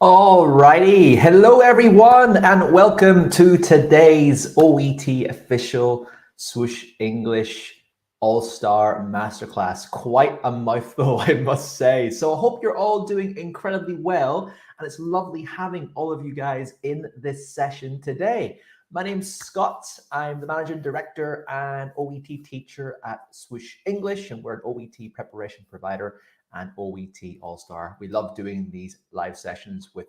Alrighty, hello everyone and welcome to today's OET official Swoosh English All-Star Masterclass. Quite a mouthful, I must say. So I hope you're all doing incredibly well and it's lovely having all of you guys in this session today. My name's Scott. I'm the Managing Director and OET teacher at Swoosh English, and we're an OET preparation provider and OET All-Star. We love doing these live sessions with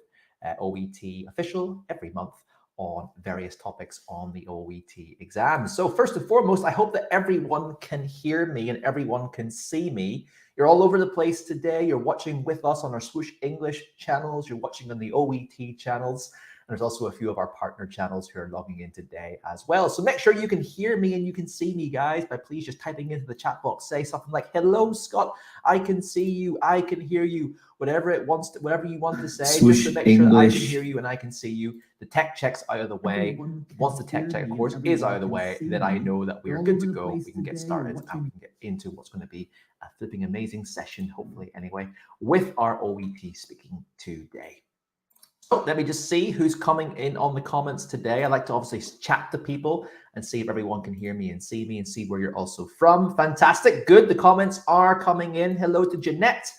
OET official every month on various topics on the OET exam. So first and foremost, I hope that everyone can hear me and everyone can see me. You're all over the place today. You're watching with us on our Swoosh English channels. You're watching on the OET channels. And there's also a few of our partner channels who are logging in today as well. So make sure you can hear me and you can see me, guys, by please just typing into the chat box. Say something like, hello, Scott, I can see you, I can hear you, whatever you want to say, Swoosh just to make English. sure that I can hear you and I can see you. The tech check's out of the way. Once the tech check, of course, is out of the way, then I know that we are good to go. We can get started and we can get into what's going to be a flipping amazing session, hopefully anyway, with our OET speaking today. So let me just see who's coming in on the comments today. I like to obviously chat to people and see if everyone can hear me and see where you're also from. Fantastic. Good. The comments are coming in. Hello to Jeanette.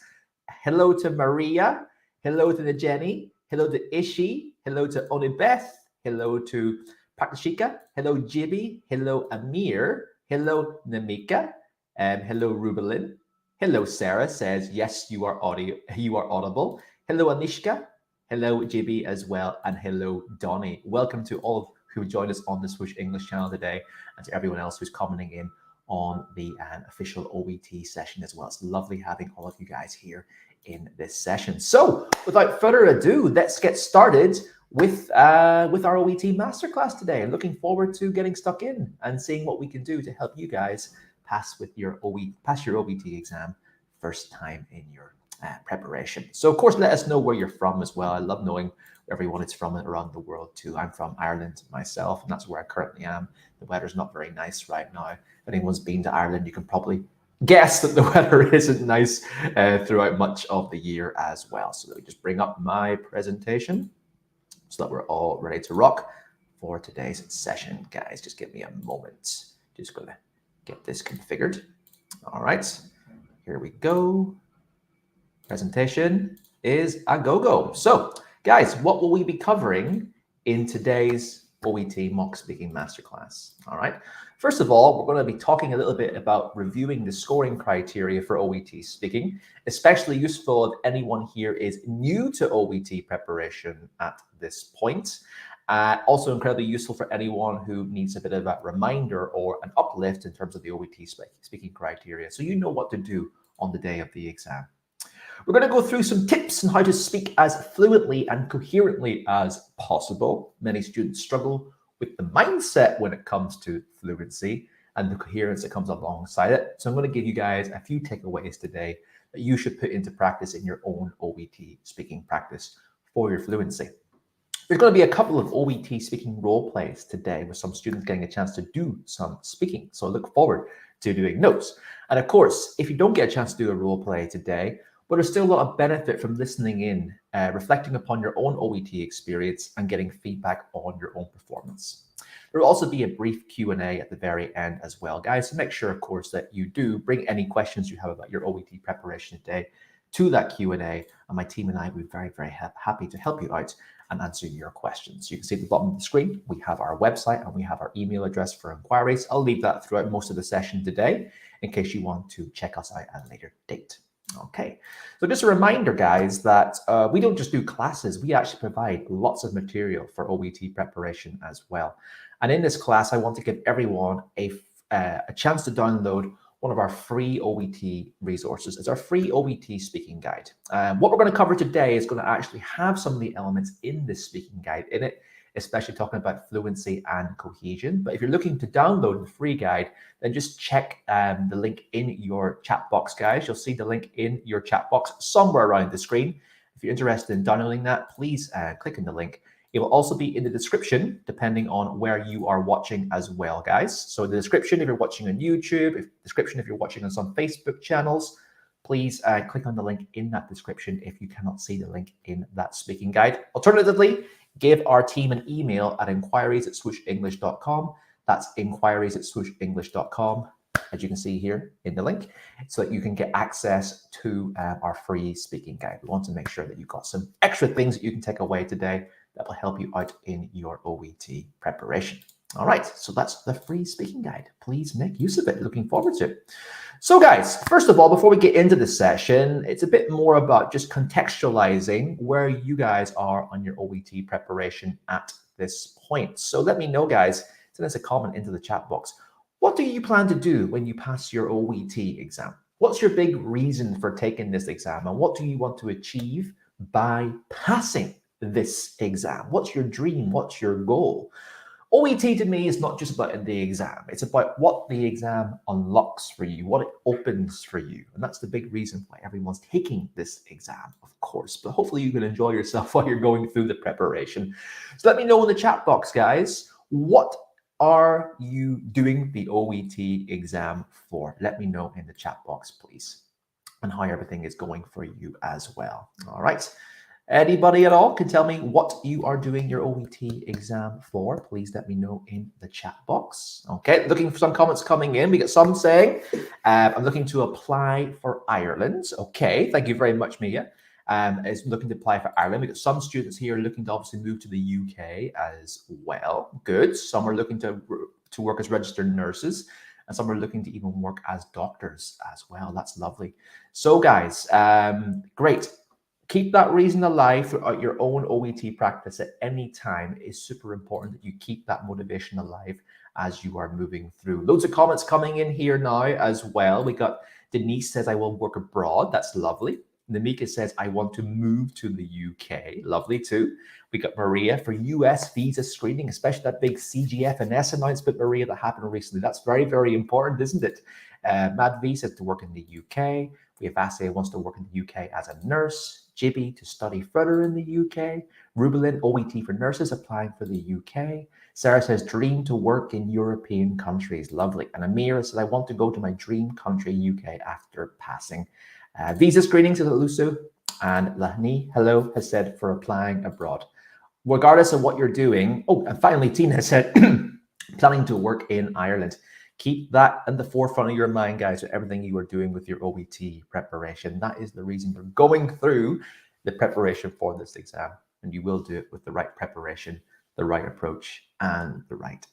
Hello to Maria. Hello to the Jenny. Hello to Ishi. Hello to Onibeth. Hello to Praktishika. Hello Jibby. Hello Amir. Hello Namika. Hello Rubelin. Hello Sarah says, yes, you are audible. Hello Anishka. Hello, JB, as well, and hello, Donnie. Welcome to all who joined us on the Swoosh English channel today, and to everyone else who's commenting in on the official OET session as well. It's lovely having all of you guys here in this session. So, without further ado, let's get started with our OET masterclass today. I'm looking forward to getting stuck in and seeing what we can do to help you guys pass your OET exam first time in your preparation. So of course, let us know where you're from as well. I love knowing where everyone is from around the world too. I'm from Ireland myself, and that's where I currently am. The weather's not very nice right now. If anyone's been to Ireland, you can probably guess that the weather isn't nice throughout much of the year as well. So let me just bring up my presentation so that we're all ready to rock for today's session. Guys, just give me a moment. Just gonna get this configured. All right, here we go. Presentation is a go-go. So, guys, what will we be covering in today's OET mock speaking masterclass? All right. First of all, we're going to be talking a little bit about reviewing the scoring criteria for OET speaking, especially useful if anyone here is new to OET preparation at this point. Also incredibly useful for anyone who needs a bit of a reminder or an uplift in terms of the OET speaking criteria, so you know what to do on the day of the exam. We're going to go through some tips on how to speak as fluently and coherently as possible. Many students struggle with the mindset when it comes to fluency and the coherence that comes alongside it. So I'm going to give you guys a few takeaways today that you should put into practice in your own OET speaking practice for your fluency. There's going to be a couple of OET speaking role plays today with some students getting a chance to do some speaking. So I look forward to doing those. And of course, if you don't get a chance to do a role play today, but there's still a lot of benefit from listening in, reflecting upon your own OET experience and getting feedback on your own performance. There will also be a brief Q&A at the very end as well, guys. So make sure, of course, that you do bring any questions you have about your OET preparation today to that Q&A, and my team and I will be very, very happy to help you out and answer your questions. You can see at the bottom of the screen, we have our website and we have our email address for inquiries. I'll leave that throughout most of the session today in case you want to check us out at a later date. Okay, so just a reminder, guys, that we don't just do classes, we actually provide lots of material for OET preparation as well. And in this class, I want to give everyone a chance to download one of our free OET resources. It's our free OET speaking guide. What we're going to cover today is going to actually have some of the elements in this speaking guide in it, especially talking about fluency and cohesion. But if you're looking to download the free guide, then just check the link in your chat box, guys. You'll see the link in your chat box somewhere around the screen. If you're interested in downloading that, please click on the link. It will also be in the description, depending on where you are watching as well, guys. So the description, if you're watching on YouTube, description if you're watching on some Facebook channels, please click on the link in that description if you cannot see the link in that speaking guide. Alternatively, give our team an email at inquiries@swooshenglish.com. That's inquiries@swooshenglish.com, as you can see here in the link, so that you can get access to our free speaking guide. We want to make sure that you've got some extra things that you can take away today that will help you out in your OET preparation. All right, so that's the free speaking guide. Please make use of it. Looking forward to it. So guys, first of all, before we get into the session, it's a bit more about just contextualizing where you guys are on your OET preparation at this point. So let me know, guys, send us a comment into the chat box. What do you plan to do when you pass your OET exam? What's your big reason for taking this exam? And what do you want to achieve by passing this exam? What's your dream? What's your goal? OET to me is not just about the exam. It's about what the exam unlocks for you, what it opens for you. And that's the big reason why everyone's taking this exam, of course. But hopefully you can enjoy yourself while you're going through the preparation. So let me know in the chat box, guys, what are you doing the OET exam for? Let me know in the chat box, please, and how everything is going for you as well. All right. Anybody at all can tell me what you are doing your OET exam for. Please let me know in the chat box. Okay, looking for some comments coming in. We got some saying, I'm looking to apply for Ireland. Okay, thank you very much, Mia. Is looking to apply for Ireland. We got some students here looking to obviously move to the UK as well. Good. Some are looking to work as registered nurses, and some are looking to even work as doctors as well. That's lovely. So guys, great. Keep that reason alive throughout your own OET practice at any time. It is super important that you keep that motivation alive as you are moving through. Loads of comments coming in here now as well. We got Denise says, I will work abroad. That's lovely. Namika says, I want to move to the UK. Lovely too. We got Maria for US visa screening, especially that big CGF&S announcement, Maria, that happened recently. That's very, very important, isn't it? Mad V says to work in the UK. We have Assay wants to work in the UK as a nurse. Jibby to study further in the UK. Rubelin, OET for nurses, applying for the UK. Sarah says, dream to work in European countries. Lovely. And Amira says, I want to go to my dream country, UK, after passing. Visa screenings is Lusu. And Lahni, hello, has said for applying abroad. Regardless of what you're doing. Oh, and finally, Tina said, planning to work in Ireland. Keep that in the forefront of your mind, guys, with everything you are doing with your OET preparation. That is the reason you're going through the preparation for this exam. And you will do it with the right preparation, the right approach, and the right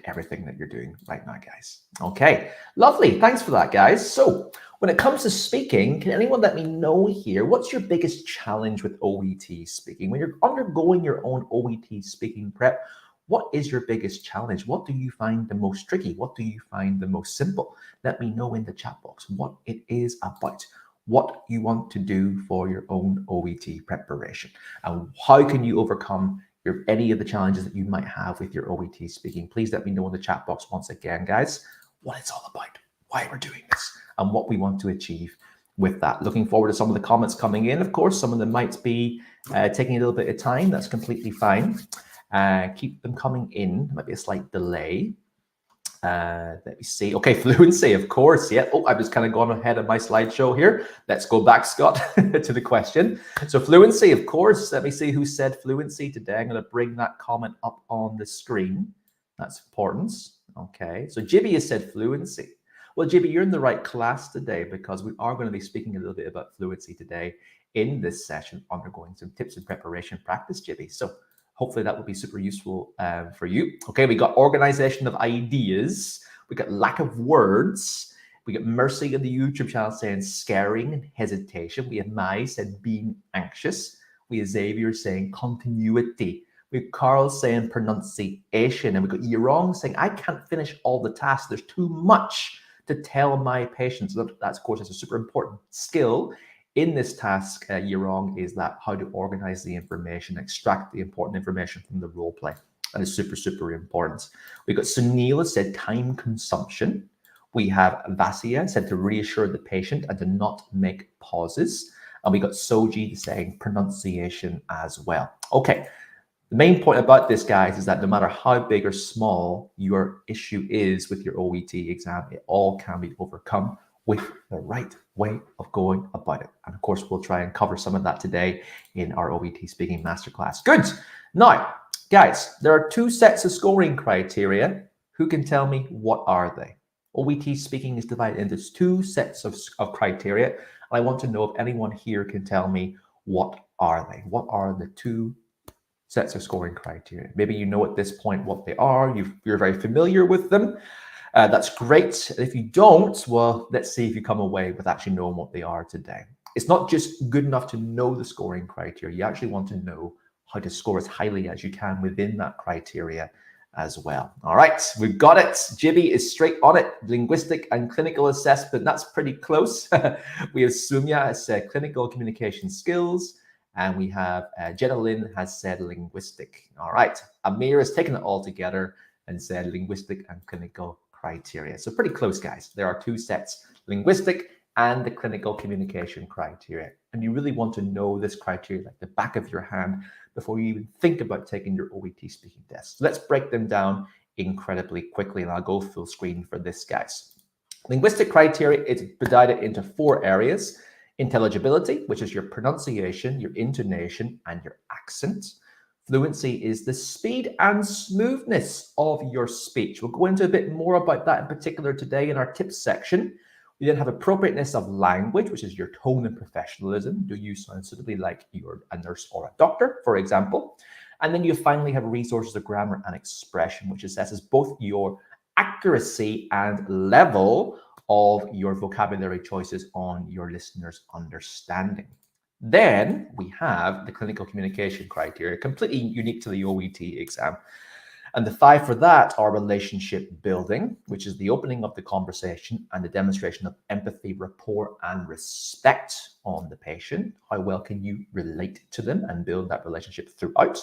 everything that you're doing right now, guys. Okay, lovely. Thanks for that, guys. So when it comes to speaking, can anyone let me know here, what's your biggest challenge with OET speaking? When you're undergoing your own OET speaking prep, what is your biggest challenge? What do you find the most tricky? What do you find the most simple? Let me know in the chat box what it is about, what you want to do for your own OET preparation, and how can you overcome any of the challenges that you might have with your OET speaking. Please let me know in the chat box once again, guys, what it's all about, why we're doing this, and what we want to achieve with that. Looking forward to some of the comments coming in. Of course, some of them might be taking a little bit of time. That's completely fine. Keep them coming in. There might be a slight delay. Let me see. Okay, fluency, of course. Yeah. Oh, I was kind of gone ahead of my slideshow here. Let's go back, Scott, to the question. So fluency, of course. Let me see who said fluency today. I'm going to bring that comment up on the screen. That's important. Okay. So Jibby has said fluency. Well, Jibby, you're in the right class today because we are going to be speaking a little bit about fluency today in this session, undergoing some tips and preparation practice, Jibby. So hopefully that will be super useful for you. Okay, we got organization of ideas. We got lack of words. We got Mercy in the YouTube channel saying scaring and hesitation. We have Mai said being anxious. We have Xavier saying continuity. We have Carl saying pronunciation. And we got Yerong saying, I can't finish all the tasks. There's too much to tell my patients. That's, of course, it's a super important skill in this task, Yerong, is that how to organize the information, extract the important information from the role play. That is super, super important. We got Sunil said time consumption. We have Vasia said to reassure the patient and to not make pauses. And we got Soji saying pronunciation as well. Okay, the main point about this, guys, is that no matter how big or small your issue is with your OET exam, it all can be overcome with the right way of going about it. And of course, we'll try and cover some of that today in our OET Speaking Masterclass. Good. Now, guys, there are two sets of scoring criteria. Who can tell me what are they? OET Speaking is divided into two sets of criteria. And I want to know if anyone here can tell me what are they? What are the two sets of scoring criteria? Maybe you know at this point what they are. You're very familiar with them. That's great. If you don't, well, let's see if you come away with actually knowing what they are today. It's not just good enough to know the scoring criteria. You actually want to know how to score as highly as you can within that criteria as well. All right, we've got it. Jibby is straight on it. Linguistic and clinical assessment. That's pretty close. We have Sumya has said clinical communication skills. And we have Jenna Lynn has said linguistic. All right, Amir has taken it all together and said linguistic and clinical criteria. So pretty close, guys. There are two sets, linguistic and the clinical communication criteria. And you really want to know this criteria like the back of your hand before you even think about taking your OET speaking test. So let's break them down incredibly quickly, and I'll go full screen for this, guys. Linguistic criteria is divided into four areas: intelligibility, which is your pronunciation, your intonation, and your accent. Fluency is the speed and smoothness of your speech. We'll go into a bit more about that in particular today in our tips section. We then have appropriateness of language, which is your tone and professionalism. Do you sound suitably like you're a nurse or a doctor, for example? And then you finally have resources of grammar and expression, which assesses both your accuracy and level of your vocabulary choices on your listener's understanding. Then we have the clinical communication criteria, completely unique to the OET exam. And the five for that are relationship building, which is the opening of the conversation and the demonstration of empathy, rapport, and respect on the patient. How well can you relate to them and build that relationship throughout?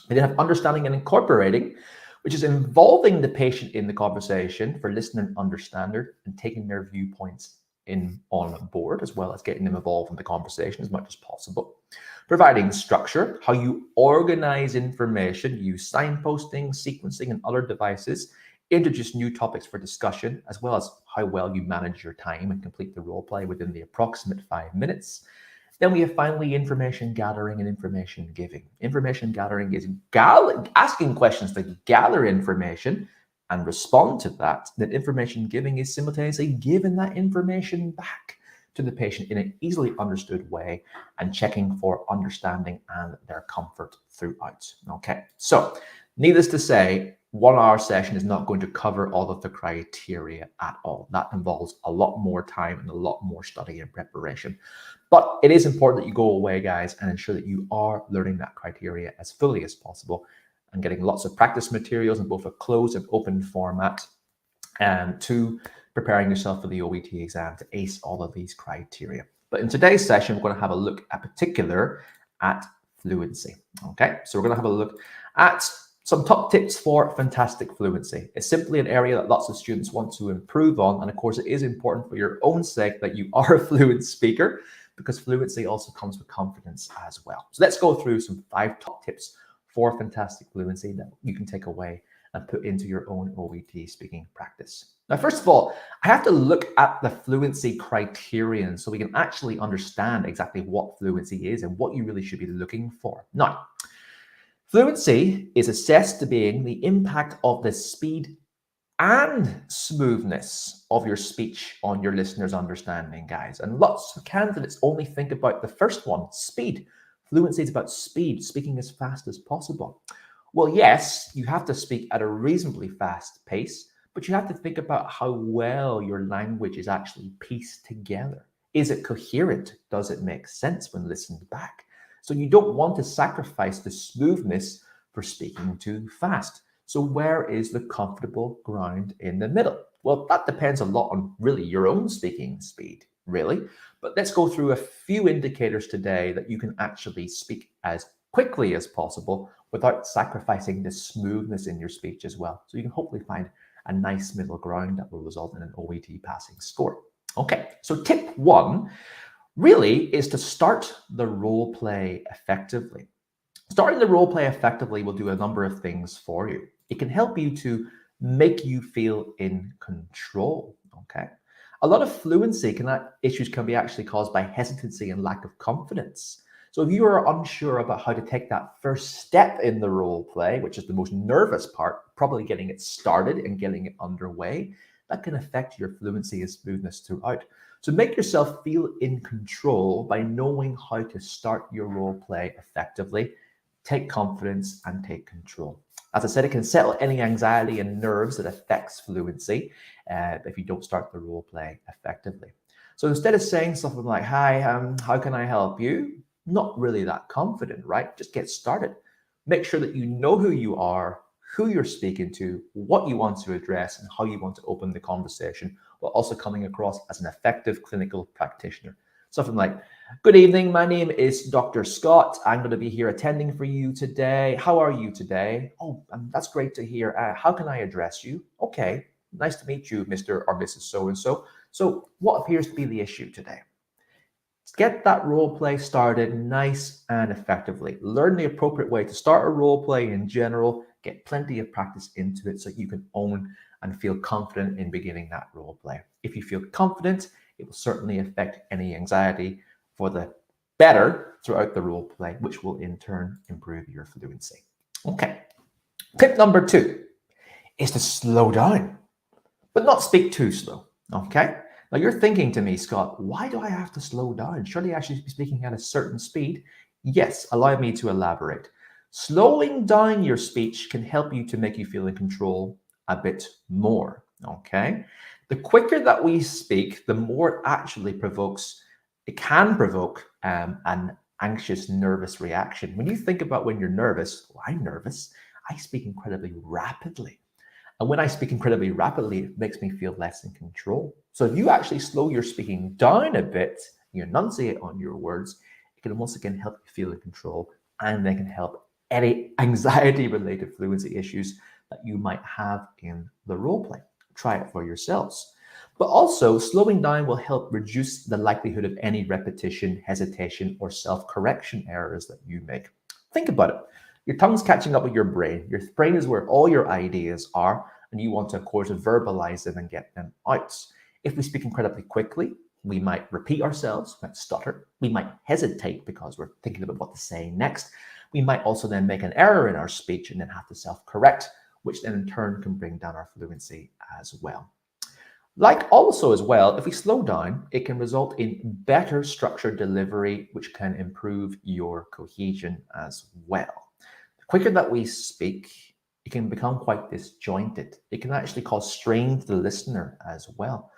We then have understanding and incorporating, which is involving the patient in the conversation for listening and understanding and taking their viewpoints on board, as well as getting them involved in the conversation as much as possible. Providing structure, how you organize information, use signposting, sequencing, and other devices, introduce new topics for discussion, as well as how well you manage your time and complete the role play within the approximate 5 minutes. Then we have finally information gathering and information giving. Information gathering is asking questions to gather information and respond to that. Then information giving is simultaneously giving that information back to the patient in an easily understood way and checking for understanding and their comfort throughout. Okay, so needless to say, 1 hour session is not going to cover all of the criteria at all. That involves a lot more time and a lot more study and preparation. But it is important that you go away, guys, and ensure that you are learning that criteria as fully as possible and getting lots of practice materials in both a closed and open format, and to preparing yourself for the OET exam to ace all of these criteria. But in today's session, we're going to have a look at fluency. Okay, so we're going to have a look at some top tips for fantastic fluency. It's simply an area that lots of students want to improve on. And of course, it is important for your own sake that you are a fluent speaker, because fluency also comes with confidence as well. So let's go through some 5 top tips for fantastic fluency that you can take away and put into your own OET speaking practice. Now, first of all, I have to look at the fluency criterion so we can actually understand exactly what fluency is and what you really should be looking for. Now, fluency is assessed to being the impact of the speed and smoothness of your speech on your listener's understanding, guys. And lots of candidates only think about the first one, speed. Fluency is about speed, speaking as fast as possible. Well, yes, you have to speak at a reasonably fast pace, but you have to think about how well your language is actually pieced together. Is it coherent? Does it make sense when listened back? So you don't want to sacrifice the smoothness for speaking too fast. So where is the comfortable ground in the middle? Well, that depends a lot on really your own speaking speed, really. But let's go through a few indicators today that you can actually speak as quickly as possible without sacrificing the smoothness in your speech as well. So you can hopefully find a nice middle ground that will result in an OET passing score. Okay, so tip one really is to start the role play effectively. Starting the role play effectively will do a number of things for you. It can help you to make you feel in control, okay? A lot of fluency issues can be actually caused by hesitancy and lack of confidence. So if you are unsure about how to take that first step in the role play, which is the most nervous part, probably getting it started and getting it underway, that can affect your fluency and smoothness throughout. So make yourself feel in control by knowing how to start your role play effectively. Take confidence and take control. As I said, it can settle any anxiety and nerves that affects fluency if you don't start the role play effectively. So instead of saying something like, hi, how can I help you? Not really that confident, right? Just get started. Make sure that you know who you are, who you're speaking to, what you want to address, and how you want to open the conversation, while also coming across as an effective clinical practitioner. Something like, good evening, my name is Dr. Scott. I'm going to be here attending for you today. How are you today? Oh, that's great to hear. How can I address you? Okay, nice to meet you, Mr. or Mrs. So-and-so. So what appears to be the issue today? Let's get that role play started nice and effectively. Learn the appropriate way to start a role play in general. Get plenty of practice into it so you can own and feel confident in beginning that role play. If you feel confident, it will certainly affect any anxiety for the better throughout the role play, which will in turn improve your fluency. Okay. Tip number 2 is to slow down, but not speak too slow. Okay. Now you're thinking to me, Scott, why do I have to slow down? Surely I should be speaking at a certain speed. Yes, allow me to elaborate. Slowing down your speech can help you to make you feel in control a bit more. Okay. The quicker that we speak, the more it actually can provoke an anxious, nervous reaction. When you think about when you're nervous, well, I'm nervous, I speak incredibly rapidly. And when I speak incredibly rapidly, it makes me feel less in control. So if you actually slow your speaking down a bit, you enunciate on your words, it can once again help you feel in control, and they can help any anxiety-related fluency issues that you might have in the role play. Try it for yourselves. But also, slowing down will help reduce the likelihood of any repetition, hesitation, or self-correction errors that you make. Think about it. Your tongue's catching up with your brain. Your brain is where all your ideas are, and you want to, of course, verbalize them and get them out. If we speak incredibly quickly, we might repeat ourselves, we might stutter, we might hesitate because we're thinking about what to say next. We might also then make an error in our speech and then have to self-correct, which then in turn can bring down our fluency as well. Like also as well, if we slow down, it can result in better structured delivery, which can improve your cohesion as well. The quicker that we speak, it can become quite disjointed. It can actually cause strain to the listener as well.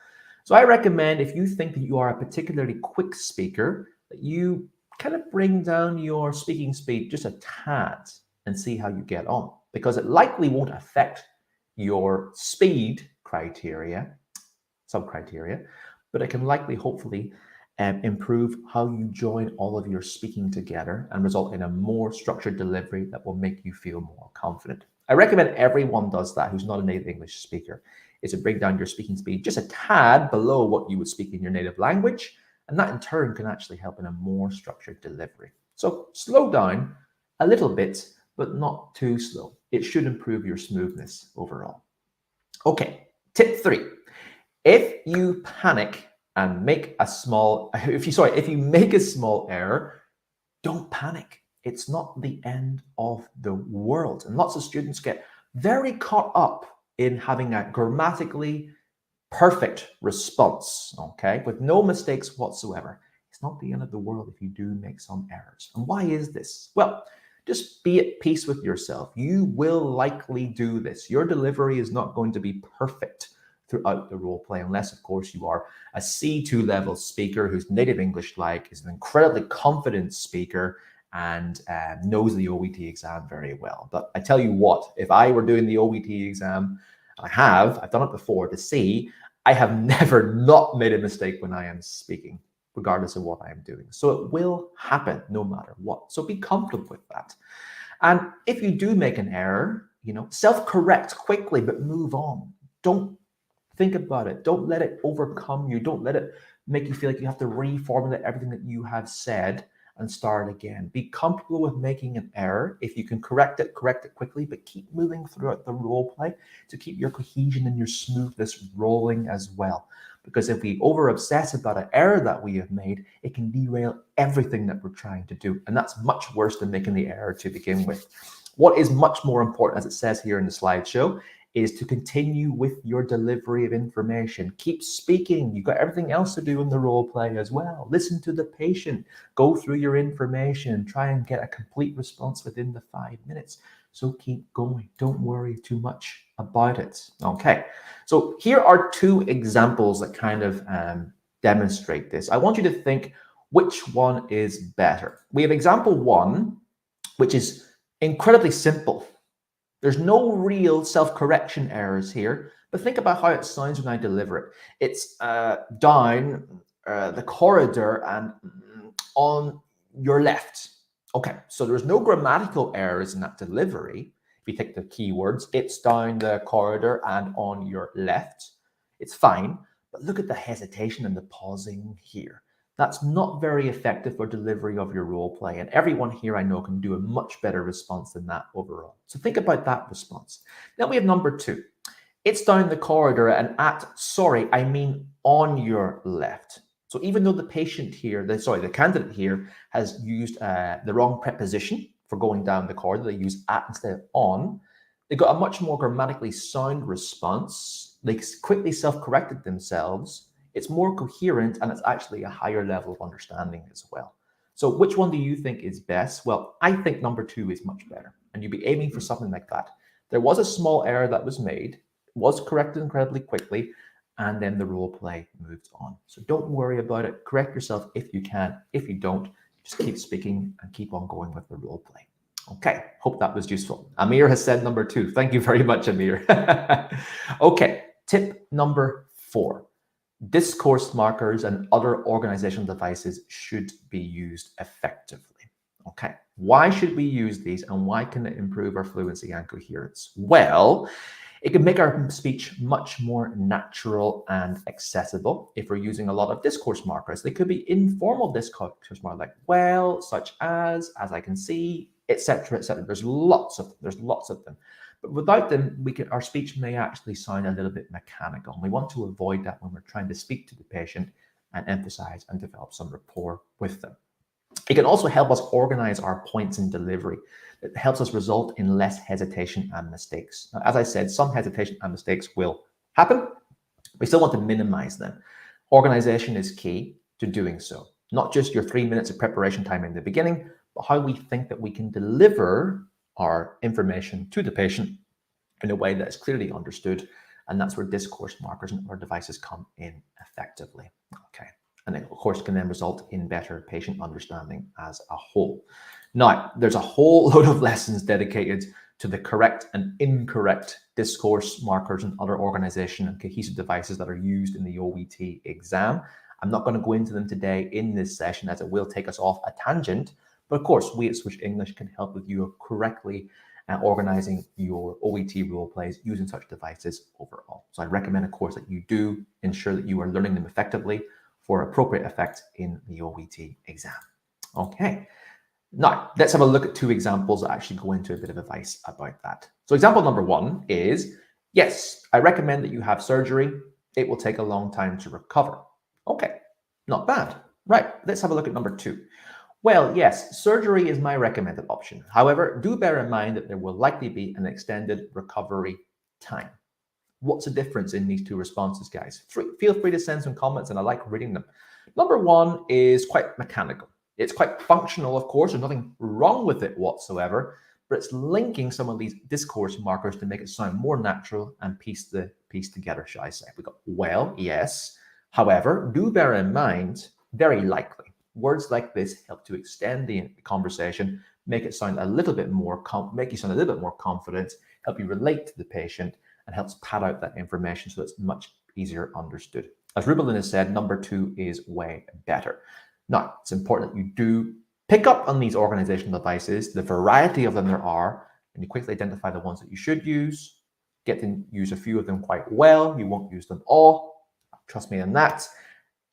So I recommend, if you think that you are a particularly quick speaker, that you kind of bring down your speaking speed just a tad and see how you get on, because it likely won't affect your speed criteria, sub-criteria, but it can likely, hopefully, improve how you join all of your speaking together and result in a more structured delivery that will make you feel more confident. I recommend everyone does that who's not a native English speaker, is to bring down your speaking speed just a tad below what you would speak in your native language, and that in turn can actually help in a more structured delivery. So slow down a little bit, but not too slow. It should improve your smoothness overall. Okay, tip 3. If you panic and make a small, if you make a small error, don't panic. It's not the end of the world. And lots of students get very caught up in having a grammatically perfect response, okay, with no mistakes whatsoever. It's not the end of the world if you do make some errors. And why is this? Well, Just be at peace with yourself. You will likely do this. Your delivery is not going to be perfect throughout the role play, unless, of course, you are a C2 level speaker who's native English-like, is an incredibly confident speaker, and knows the OET exam very well. But I tell you what, if I were doing the OET exam, I've done it before to see, I have never not made a mistake when I am speaking, regardless of what I am doing. So it will happen no matter what. So be comfortable with that. And if you do make an error, self-correct quickly, but move on. Don't think about it. Don't let it overcome you. Don't let it make you feel like you have to reformulate everything that you have said and start again. Be comfortable with making an error. If you can correct it quickly, but keep moving throughout the role play to keep your cohesion and your smoothness rolling as well. Because if we over-obsess about an error that we have made, it can derail everything that we're trying to do. And that's much worse than making the error to begin with. What is much more important, as it says here in the slideshow, is to continue with your delivery of information. Keep speaking. You've got everything else to do in the role play as well. Listen to the patient. Go through your information. Try and get a complete response within the 5 minutes. So keep going. Don't worry too much about it. Okay. So here are 2 examples that kind of demonstrate this. I want you to think which one is better. We have example 1, which is incredibly simple. There's no real self-correction errors here, but think about how it sounds when I deliver it. It's down the corridor and on your left. Okay, so there's no grammatical errors in that delivery. If you take the keywords, it's down the corridor and on your left. It's fine, but look at the hesitation and the pausing here. That's not very effective for delivery of your role play. And everyone here I know can do a much better response than that overall. So think about that response. Then we have number 2. It's down the corridor and on your left. So even though the patient here, the candidate here has used the wrong preposition for going down the corridor, they use at instead of on, they got a much more grammatically sound response. They quickly self-corrected themselves. It's more coherent, and it's actually a higher level of understanding as well. So which one do you think is best? Well, I think number 2 is much better, and you'd be aiming for something like that. There was a small error that was made, was corrected incredibly quickly, and then the role play moved on. So don't worry about it. Correct yourself if you can. If you don't, just keep speaking and keep on going with the role play. Okay, hope that was useful. Amir has said number 2. Thank you very much, Amir. Okay, tip number 4. Discourse markers and other organizational devices should be used effectively. Okay, why should we use these and why can it improve our fluency and coherence? Well, it can make our speech much more natural and accessible if we're using a lot of discourse markers. They could be informal discourse markers like well, such as I can see, etc., etc. There's lots of them. But without them, our speech may actually sound a little bit mechanical. And we want to avoid that when we're trying to speak to the patient and emphasize and develop some rapport with them. It can also help us organize our points in delivery. It helps us result in less hesitation and mistakes. Now, as I said, some hesitation and mistakes will happen. We still want to minimize them. Organization is key to doing so. Not just your 3 minutes of preparation time in the beginning, but how we think that we can deliver our information to the patient in a way that is clearly understood. And that's where discourse markers and other devices come in effectively. Okay. And it, of course, can then result in better patient understanding as a whole. Now, there's a whole load of lessons dedicated to the correct and incorrect discourse markers and other organization and cohesive devices that are used in the OET exam. I'm not going to go into them today in this session as it will take us off a tangent. But of course, we at Swoosh English can help with you correctly organizing your OET role plays using such devices overall. So I recommend, of course, that you do ensure that you are learning them effectively for appropriate effect in the OET exam. Okay. Now, let's have a look at 2 examples that actually go into a bit of advice about that. So example number 1 is, yes, I recommend that you have surgery. It will take a long time to recover. Okay, not bad. Right, let's have a look at number 2. Well, yes, surgery is my recommended option. However, do bear in mind that there will likely be an extended recovery time. What's the difference in these 2 responses, guys? Feel free to send some comments, and I like reading them. Number 1 is quite mechanical. It's quite functional, of course. There's nothing wrong with it whatsoever, but it's linking some of these discourse markers to make it sound more natural and piece the piece together, shall I say. We got well, yes. However, do bear in mind, very likely, words like this help to extend the conversation, make it sound a little bit more, make you sound a little bit more confident, help you relate to the patient, and helps pad out that information so it's much easier understood. As Rubelin has said, number 2 is way better. Now, it's important that you do pick up on these organizational devices, the variety of them there are, and you quickly identify the ones that you should use, get to use a few of them quite well. You won't use them all, trust me on that,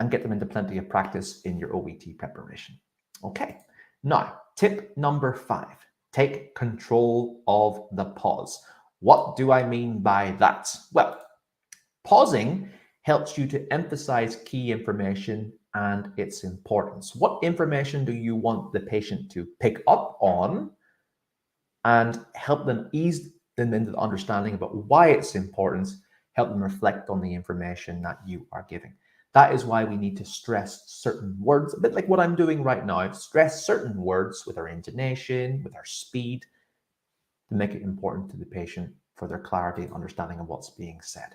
and get them into plenty of practice in your OET preparation. Okay, now, tip number 5, take control of the pause. What do I mean by that? Well, pausing helps you to emphasize key information and its importance. What information do you want the patient to pick up on and help them ease them into the understanding about why it's important, help them reflect on the information that you are giving. That is why we need to stress certain words, a bit like what I'm doing right now, stress certain words with our intonation, with our speed, to make it important to the patient for their clarity and understanding of what's being said.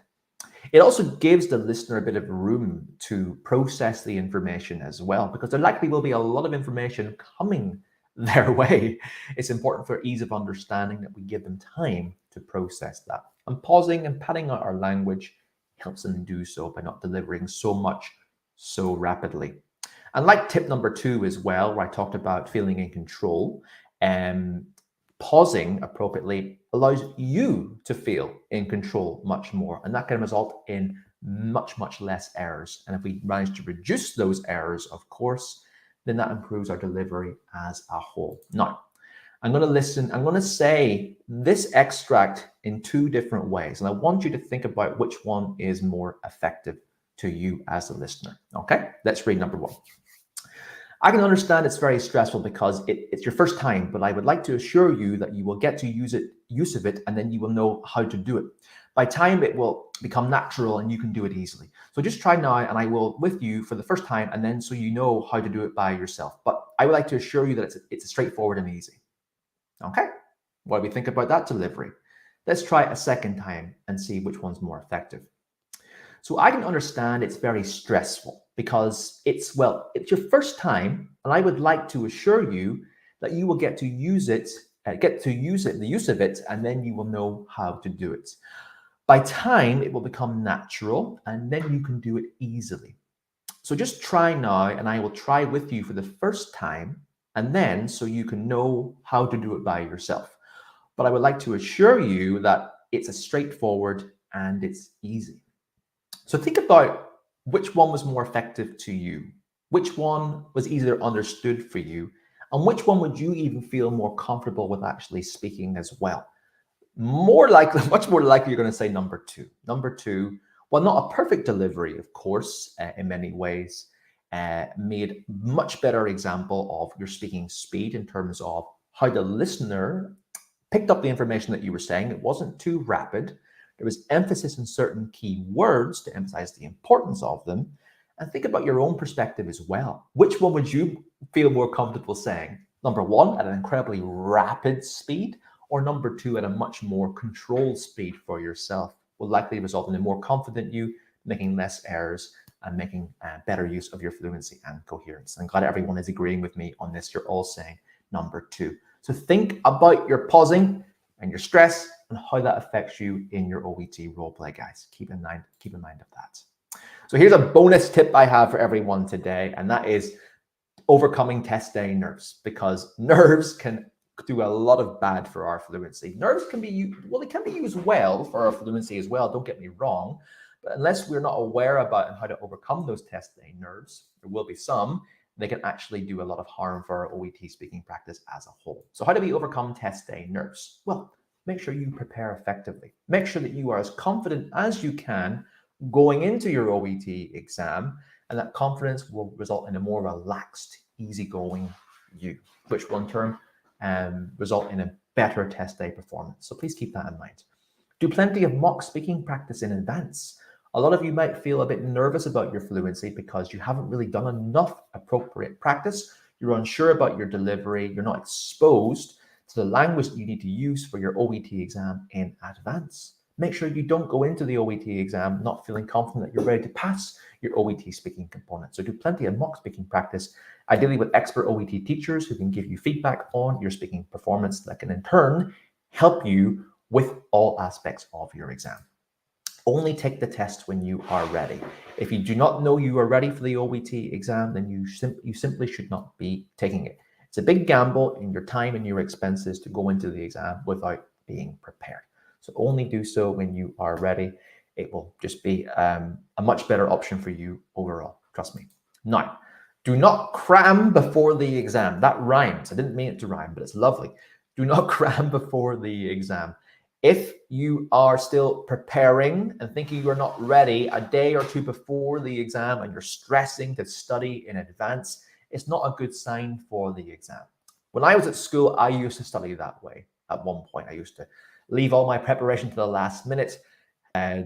It also gives the listener a bit of room to process the information as well, because there likely will be a lot of information coming their way. It's important for ease of understanding that we give them time to process that. And pausing and padding out our language helps them do so by not delivering so much so rapidly. And like tip number 2 as well, where I talked about feeling in control, pausing appropriately allows you to feel in control much more, and that can result in much less errors. And if we manage to reduce those errors, of course, then that improves our delivery as a whole. Now, I'm going to say this extract in 2 different ways, and I want you to think about which one is more effective to you as a listener. Okay, let's read number 1. I can understand it's very stressful because it's your first time, but I would like to assure you that you will get to use of it, and then you will know how to do it. By time, it will become natural and you can do it easily. So just try now, and I will with you for the first time, and then so you know how to do it by yourself. But I would like to assure you that it's straightforward and easy. Okay? What do we think about that delivery? Let's try it a second time and see which one's more effective. So I can understand it's very stressful because it's your first time, and I would like to assure you that you will get to use it, the use of it, and then you will know how to do it. By time, it will become natural, and then you can do it easily. So just try now, and I will try with you for the first time, and then so you can know how to do it by yourself. But I would like to assure you that it's a straightforward and it's easy. So think about which one was more effective to you, which one was easier understood for you, and which one would you even feel more comfortable with actually speaking as well. Much more likely, you're going to say number 2. Number 2, well, not a perfect delivery, of course, in many ways, made much better example of your speaking speed in terms of how the listener picked up the information that you were saying. It wasn't too rapid. There was emphasis on certain key words to emphasize the importance of them. And think about your own perspective as well. Which one would you feel more comfortable saying? Number 1, at an incredibly rapid speed, or number 2, at a much more controlled speed for yourself, will likely result in a more confident you, making less errors and making better use of your fluency and coherence. I'm glad everyone is agreeing with me on this. You're all saying number 2. So think about your pausing and your stress and how that affects you in your OET roleplay, guys. Keep in mind of that. So here's a bonus tip I have for everyone today, and that is overcoming test day nerves, because nerves can do a lot of bad for our fluency. Nerves can be used well for our fluency as well, don't get me wrong, but unless we're not aware about how to overcome those test day nerves, there will be some, they can actually do a lot of harm for our OET speaking practice as a whole. So how do we overcome test day nerves? Well, make sure you prepare effectively. Make sure that you are as confident as you can going into your OET exam, and that confidence will result in a more relaxed, easygoing you, which will in turn result in a better test day performance. So please keep that in mind. Do plenty of mock speaking practice in advance. A lot of you might feel a bit nervous about your fluency because you haven't really done enough appropriate practice. you're unsure about your delivery, you're not exposed to the language that you need to use for your OET exam in advance. Make sure you don't go into the OET exam not feeling confident that you're ready to pass your OET speaking component. So do plenty of mock speaking practice, ideally with expert OET teachers who can give you feedback on your speaking performance that can in turn help you with all aspects of your exam. Only take the test when you are ready. If you do not know you are ready for the OET exam, then you simply should not be taking it. It's a big gamble in your time and your expenses to go into the exam without being prepared. So only do so when you are ready. It will just be a much better option for you overall. Trust me. Now, do not cram before the exam. That rhymes. I didn't mean it to rhyme, but it's lovely. Do not cram before the exam. If you are still preparing and thinking you're not ready a day or two before the exam and you're stressing to study in advance, it's not a good sign for the exam. When I was at school, I used to study that way. At one point, I used to leave all my preparation to the last minute,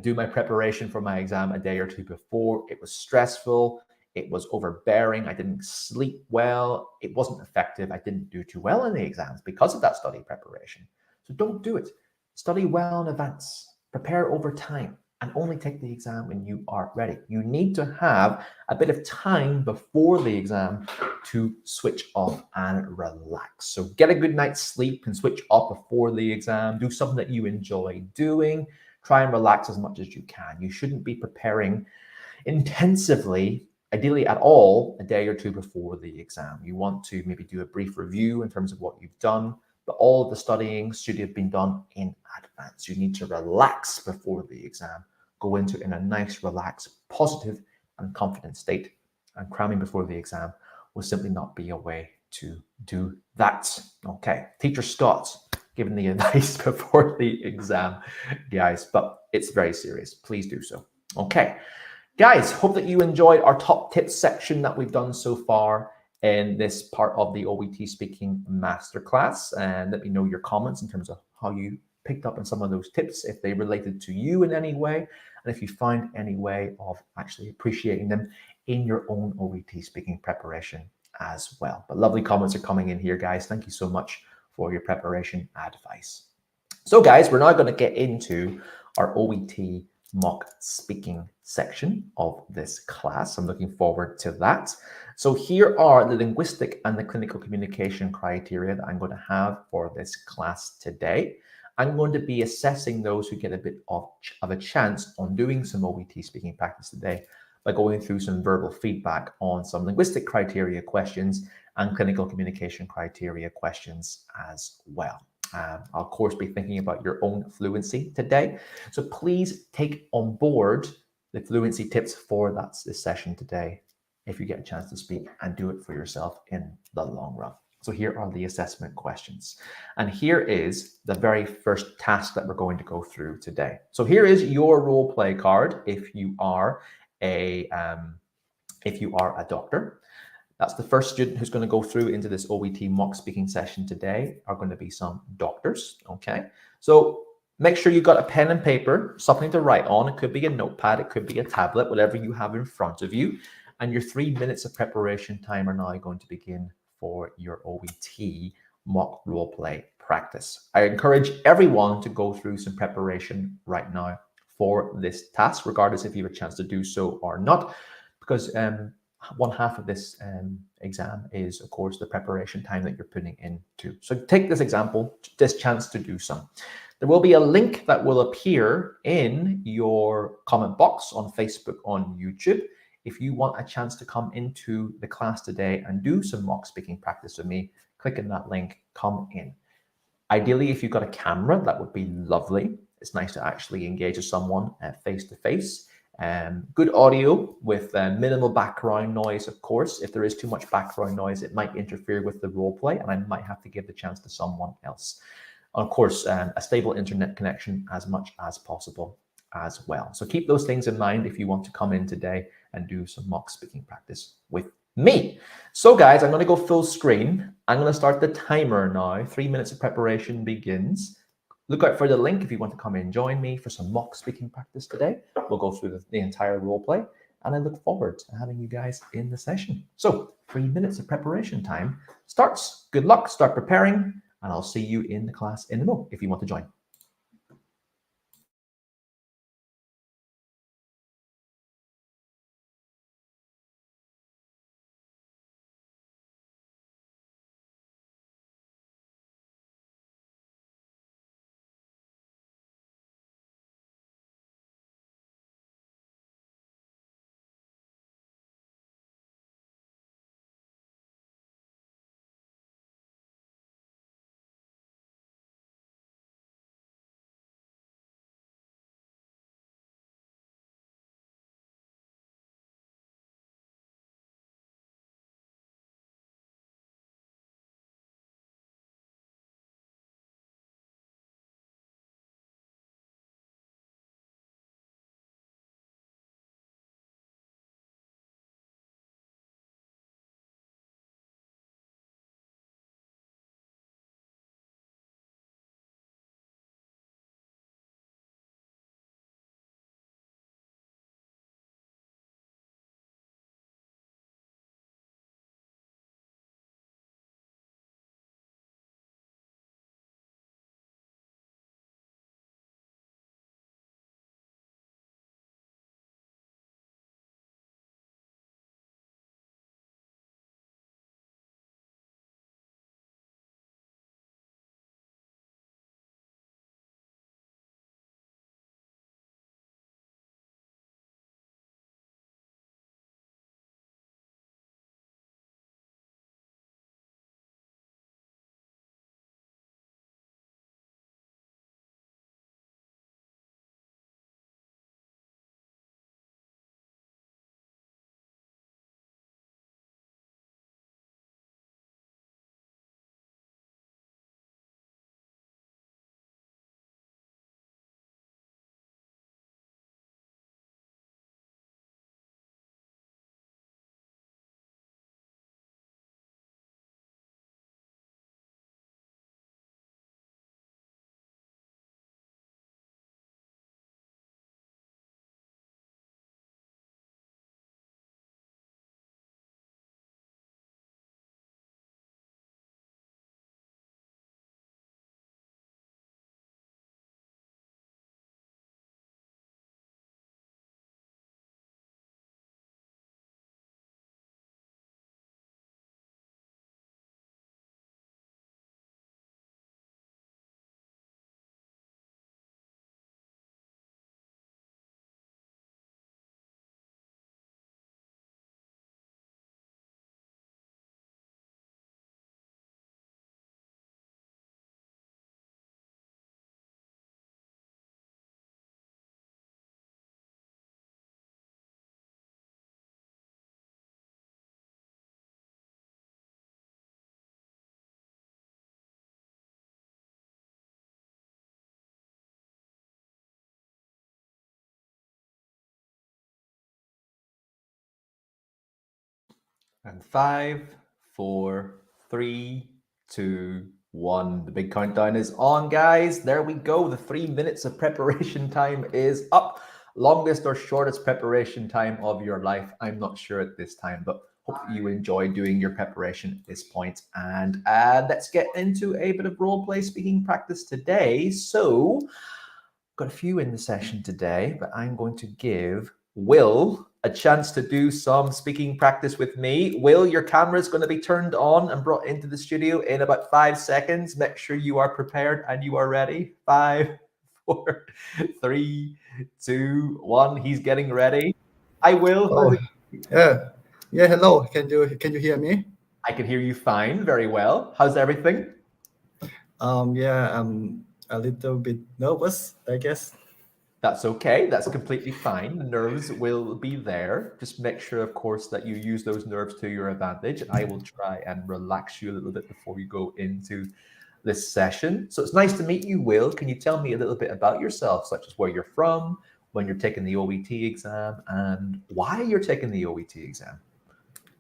do my preparation for my exam a day or two before. It was stressful. It was overbearing. I didn't sleep well. It wasn't effective. I didn't do too well in the exams because of that study preparation. So don't do it. Study well in advance. Prepare over time and only take the exam when you are ready. You need to have a bit of time before the exam to switch off and relax. So get a good night's sleep and switch off before the exam. Do something that you enjoy doing. Try and relax as much as you can. You shouldn't be preparing intensively, ideally at all, a day or two before the exam. You want to maybe do a brief review in terms of what you've done, but all of the studying should have been done in advance. You need to relax before the exam. Go into it in a nice, relaxed, positive, and confident state. And cramming before the exam will simply not be a way to do that. Okay, Teacher Scott giving the advice before the exam, guys, but it's very serious. Please do so. Okay, guys, hope that you enjoyed our top tips section that we've done so far in this part of the OET Speaking Masterclass. And let me know your comments in terms of how you picked up on some of those tips, if they related to you in any way, and if you find any way of actually appreciating them in your own OET speaking preparation as well. But lovely comments are coming in here, guys. Thank you so much for your preparation advice. So guys, we're now going to get into our OET mock speaking section of this class. I'm looking forward to that. So here are the linguistic and the clinical communication criteria that I'm going to have for this class today. I'm going to be assessing those who get a bit of a chance on doing some OET speaking practice today by going through some verbal feedback on some linguistic criteria questions and clinical communication criteria questions as well. I'll, of course, be thinking about your own fluency today. So please take on board the fluency tips for this session today if you get a chance to speak, and do it for yourself in the long run. So here are the assessment questions. And here is the very first task that we're going to go through today. So here is your role play card if you are a doctor. That's the first student who's going to go through into this OET mock speaking session today are going to be some doctors, okay? So make sure you've got a pen and paper, something to write on. It could be a notepad, it could be a tablet, whatever you have in front of you. And your 3 minutes of preparation time are now going to begin for your OET mock role play practice. I encourage everyone to go through some preparation right now for this task, regardless if you have a chance to do so or not, because one half of this exam is, of course, the preparation time that you're putting into. So take this example, this chance to do some. There will be a link that will appear in your comment box on Facebook, on YouTube. If you want a chance to come into the class today and do some mock speaking practice with me, click on that link, come in. Ideally, if you've got a camera, that would be lovely. It's nice to actually engage with someone face to face. Good audio with minimal background noise, of course. If there is too much background noise, it might interfere with the role play and I might have to give the chance to someone else. Of course, a stable internet connection as much as possible as well. So keep those things in mind if you want to come in today and do some mock speaking practice with me. So guys, I'm going to go full screen. I'm going to start the timer now. 3 minutes of preparation begins. Look out for the link if you want to come in and join me for some mock speaking practice today. We'll go through the entire role play and I look forward to having you guys in the session. So 3 minutes of preparation time starts. Good luck, start preparing, and I'll see you in the class in a moment if you want to join. And 5, 4, 3, 2, 1. The big countdown is on, guys. There we go. The 3 minutes of preparation time is up. Longest or shortest preparation time of your life, I'm not sure at this time, but hope you enjoy doing your preparation at this point. And let's get into a bit of role play speaking practice today. So, got a few in the session today, but I'm going to give Will a chance to do some speaking practice with me. Will, your camera is going to be turned on and brought into the studio in about 5 seconds. Make sure you are prepared and you are ready. 5, 4, 3, 2, 1. He's getting ready. Hi, Will. Oh, yeah. Yeah, hello. Can you hear me? I can hear you fine, very well. How's everything? Yeah, I'm a little bit nervous, I guess. That's okay. That's completely fine. The nerves will be there. Just make sure, of course, that you use those nerves to your advantage. I will try and relax you a little bit before we go into this session. So it's nice to meet you, Will. Can you tell me a little bit about yourself, such as where you're from, when you're taking the OET exam, and why you're taking the OET exam?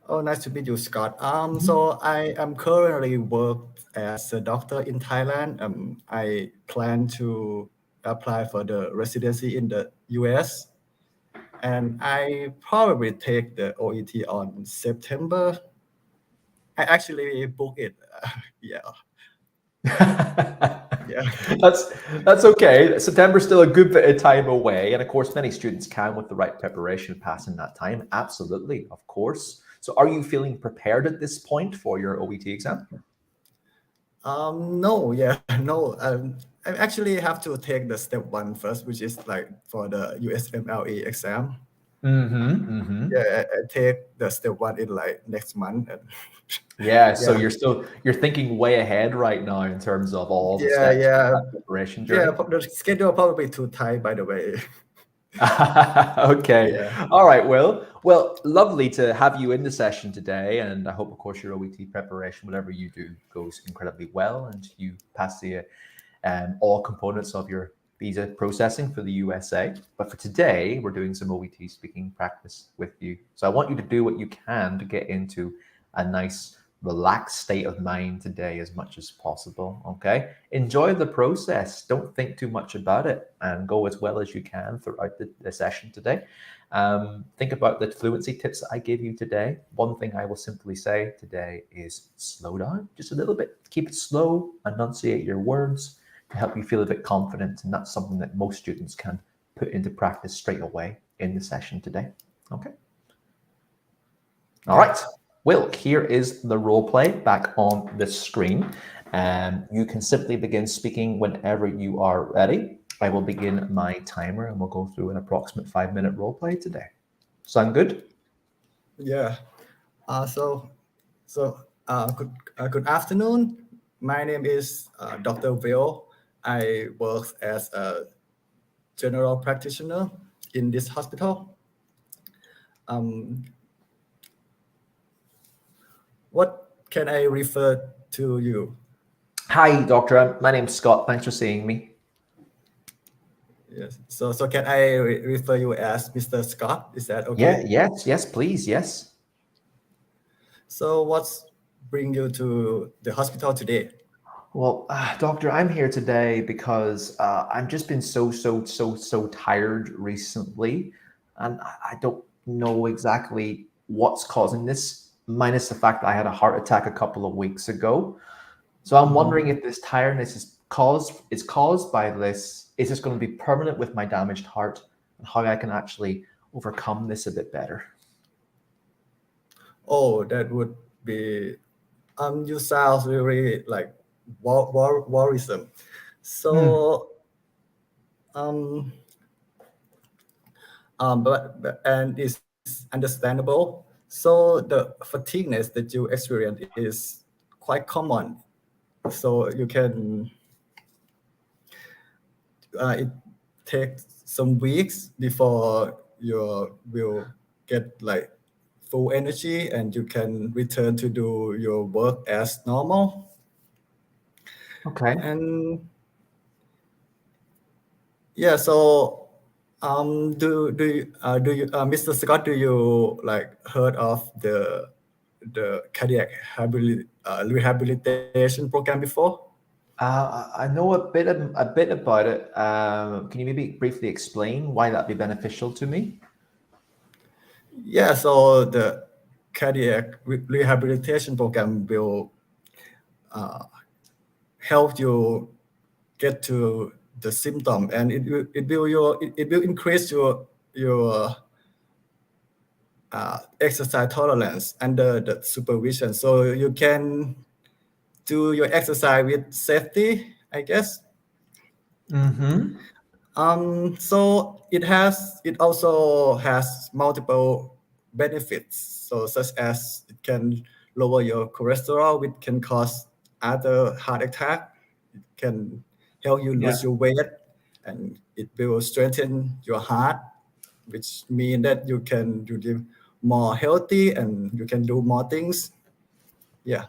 Oh, nice to meet you, Scott. So I am currently work as a doctor in Thailand. I plan to apply for the residency in the US. and I probably take the OET on September. I actually book it. Yeah. Yeah. That's okay. September's still a good bit of time away, and of course, many students can, with the right preparation, pass in that time. Absolutely, of course. So, are you feeling prepared at this point for your OET exam? No, yeah, no. I actually have to take the step 1 first, which is like for the USMLE exam. Yeah, I take the step 1 in like next month. And Yeah. So yeah, you're thinking way ahead right now in terms of all the yeah, steps of yeah, that preparation yeah. journey. The schedule probably too tight, by the way. Okay. Yeah, All right, Will. Well, lovely to have you in the session today. And I hope, of course, your OET preparation, whatever you do, goes incredibly well and you pass the all components of your visa processing for the USA. But for today, we're doing some OET speaking practice with you. So I want you to do what you can to get into a nice, relaxed state of mind today as much as possible. Okay. Enjoy the process. Don't think too much about it and go as well as you can throughout the session today. Think about the fluency tips that I gave you today. One thing I will simply say today is slow down just a little bit. Keep it slow, enunciate your words to help you feel a bit confident. And that's something that most students can put into practice straight away in the session today. Okay. All right. Will, here is the role play back on the screen. You can simply begin speaking whenever you are ready. I will begin my timer and we'll go through an approximate 5-minute role play today. Sound good? yeah. Good afternoon. My name is Dr. Will. I work as a general practitioner in this hospital. What can I refer to you? Hi, doctor. My name's Scott. Thanks for seeing me. Yes. So can I refer you as Mr. Scott? Is that okay? Yes, please, yes. So what's bring you to the hospital today? Well, doctor, I'm here today because I've just been so tired recently, and I don't know exactly what's causing this, minus the fact that I had a heart attack a couple of weeks ago. So I'm wondering if this tiredness is caused by this. Is this going to be permanent with my damaged heart, and how I can actually overcome this a bit better? Oh, that would be you sound really like worrisome. Hmm. So and it's understandable. So the fatigueness that you experience is quite common. So you can it takes some weeks before you will get like full energy and you can return to do your work as normal. Okay. And yeah, so Mr. Scott, do you like heard of the cardiac rehabilitation program before? I know a bit about it. Can you maybe briefly explain why that'd be beneficial to me? Yeah, so the cardiac rehabilitation program will help you get to the symptom, and it will increase your exercise tolerance under the supervision, so you can do your exercise with safety, I guess. Mm-hmm. So it also has multiple benefits, so such as it can lower your cholesterol, which can cause other heart attack. It can help you Yeah. lose your weight, and it will strengthen your heart, which means that you live more healthy and you can do more things. Yeah.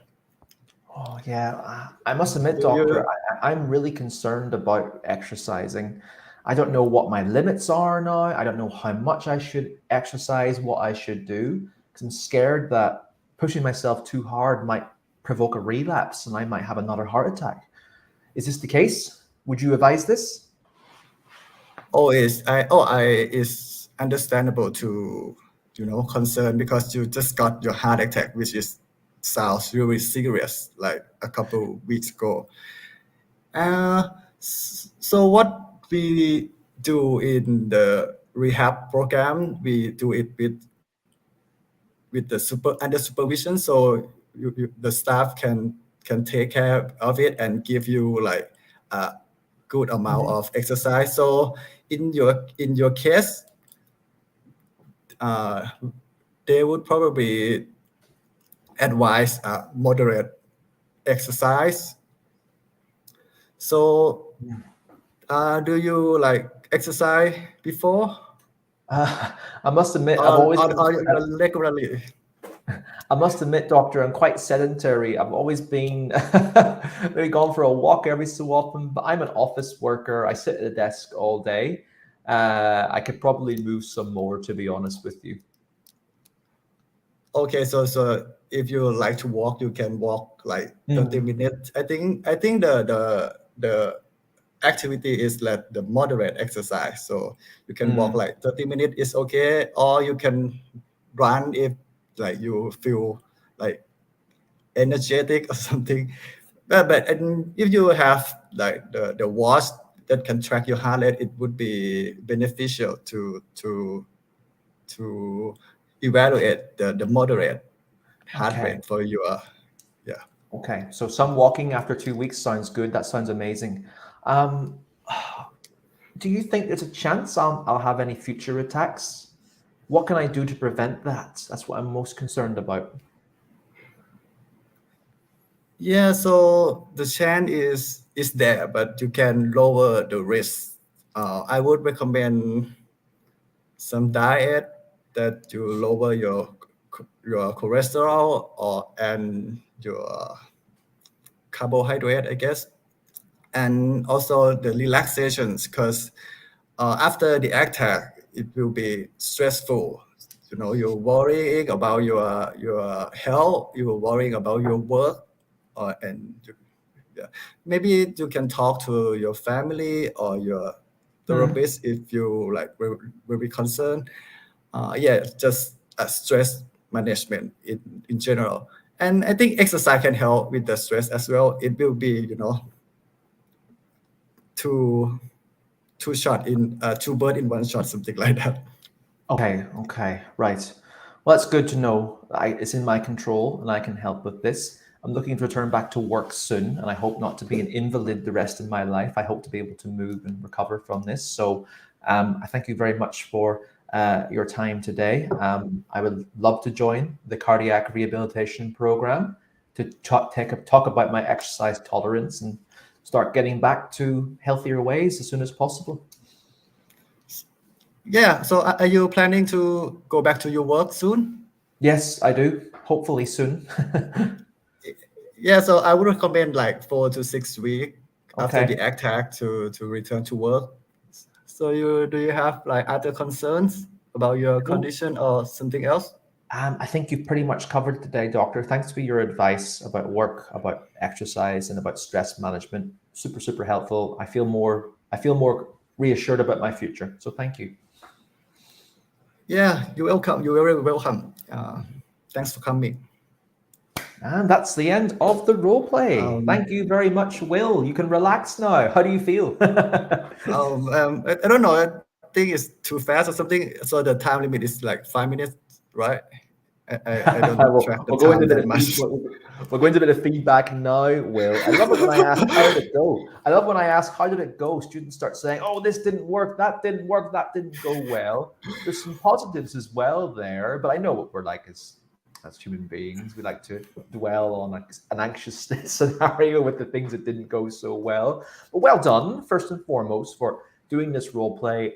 Oh, yeah. I must admit, Do doctor, you? I'm really concerned about exercising. I don't know what my limits are now. I don't know how much I should exercise, what I should do, because I'm scared that pushing myself too hard might provoke a relapse and I might have another heart attack. Is this the case? Would you advise this? Oh, is I oh I is understandable to concern, because you just got your heart attack, which is sounds really serious, like a couple weeks ago. So what we do in the rehab program, we do it with the under supervision. So the staff can take care of it and give you like a good amount of exercise. So in your case, they would probably advise moderate exercise. So do you like exercise before? I must admit, Regularly? I must admit, doctor, I'm quite sedentary. I've always been maybe gone for a walk every so often, but I'm an office worker. I sit at a desk all day. I could probably move some more, to be honest with you. Okay, so if you like to walk, you can walk like 30 minutes. I think the activity is like the moderate exercise. So you can walk like 30 minutes is okay, or you can run if like you feel like energetic or something. But and if you have like the watch that can track your heart rate, it would be beneficial to evaluate the moderate heart rate for your Okay, so some walking after 2 weeks sounds good. That sounds amazing. Do you think there's a chance I'll have any future attacks? What can I do to prevent that? That's what I'm most concerned about. Yeah, so the chance is there, but you can lower the risk. I would recommend some diet that you lower your cholesterol and your carbohydrate, I guess, and also the relaxations, because after the attack, it will be stressful. You're worrying about your health, you're worrying about your work, maybe you can talk to your family or your therapist if you like will be concerned. Just stress management in general, and I think exercise can help with the stress as well. It will be two bird in one shot, something like that. Okay, right. Well, that's good to know. It's in my control and I can help with this. I'm looking to return back to work soon, and I hope not to be an invalid the rest of my life. I hope to be able to move and recover from this. So I thank you very much for your time today. I would love to join the cardiac rehabilitation program to talk about my exercise tolerance and start getting back to healthier ways as soon as possible. Yeah, so are you planning to go back to your work soon? Yes, I do. Hopefully soon. Yeah, so I would recommend like 4 to 6 weeks after Okay. the attack to return to work. So do you have like other concerns about your condition or something else? I think you've pretty much covered today, doctor. Thanks for your advice about work, about exercise, and about stress management. Super, super helpful. I feel more reassured about my future. So thank you. Yeah, you're welcome. You're very welcome. Thanks for coming. And that's the end of the role play. Thank you very much, Will. You can relax now. How do you feel? I don't know. I think it's too fast or something. So the time limit is like 5 minutes, right? I don't track the time that much. We're going to a bit of feedback now, Will. I love it when I ask, how did it go? I love when I ask, how did it go? Students start saying, oh, this didn't work, that didn't work, that didn't go well. There's some positives as well there, but I know what we're like as human beings. We like to dwell on an anxious scenario with the things that didn't go so well. But well done, first and foremost, for doing this role play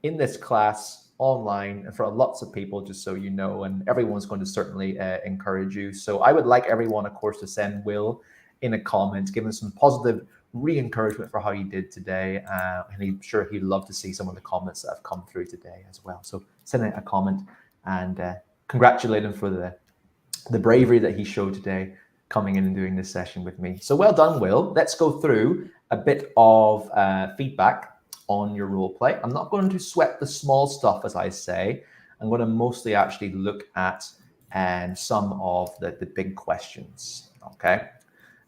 in this class online and for lots of people, just so you know, and everyone's going to certainly encourage you. So I would like everyone, of course, to send Will in a comment, give him some positive re-encouragement for how he did today. And I'm sure he'd love to see some of the comments that have come through today as well. So send out a comment and congratulate him for the bravery that he showed today, coming in and doing this session with me. So well done, Will. Let's go through a bit of feedback on your role play. I'm not going to sweat the small stuff, as I say. I'm going to mostly actually look at some of the big questions. Okay.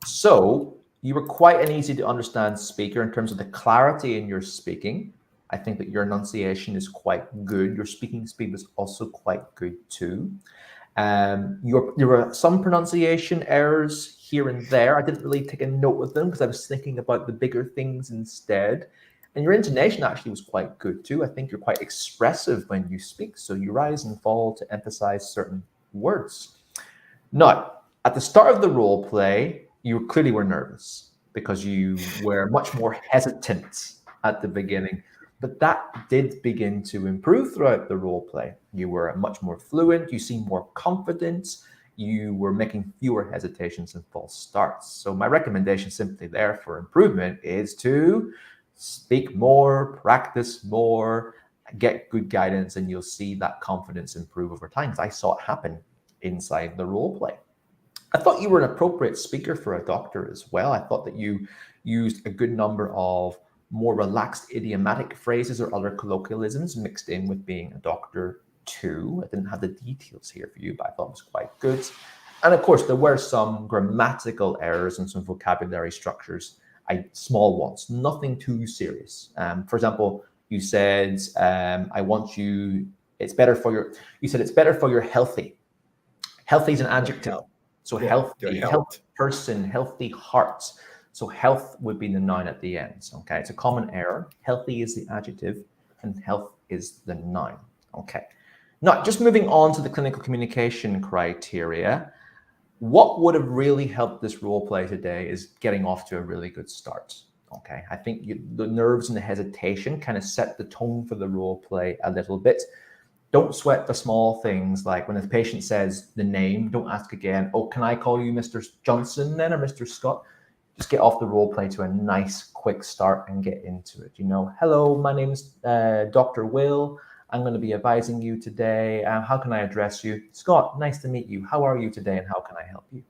So you were quite an easy to understand speaker in terms of the clarity in your speaking. I think that your enunciation is quite good. Your speaking speed was also quite good too. There were some pronunciation errors here and there. I didn't really take a note of them because I was thinking about the bigger things instead. And your intonation actually was quite good too. I think you're quite expressive when you speak. So you rise and fall to emphasize certain words. Now, at the start of the role play, you clearly were nervous because you were much more hesitant at the beginning. But that did begin to improve throughout the role play. You were much more fluent, you seemed more confident, you were making fewer hesitations and false starts. So my recommendation simply there for improvement is to speak more, practice more, get good guidance, and you'll see that confidence improve over time. Because I saw it happen inside the role play. I thought you were an appropriate speaker for a doctor as well. I thought that you used a good number of more relaxed idiomatic phrases or other colloquialisms mixed in with being a doctor too. I didn't have the details here for you, but I thought it was quite good. And of course, there were some grammatical errors and some vocabulary structures, small ones, nothing too serious. For example, you said, it's better for your healthy. Healthy is an adjective. So healthy, healthy person, healthy heart. So health would be the noun at the end. Okay, it's a common error. Healthy is the adjective and health is the noun. Okay. Now, just moving on to the clinical communication criteria, what would have really helped this role play today is getting off to a really good start. Okay, I think the nerves and the hesitation kind of set the tone for the role play a little bit. Don't sweat the small things, like when the patient says the name, don't ask again, oh, can I call you Mr. Johnson then or Mr. Scott? Just get off the role play to a nice quick start and get into it. Hello, my name is Dr. Will. I'm going to be advising you today. How can I address you? Scott, nice to meet you. How are you today and how can I help you?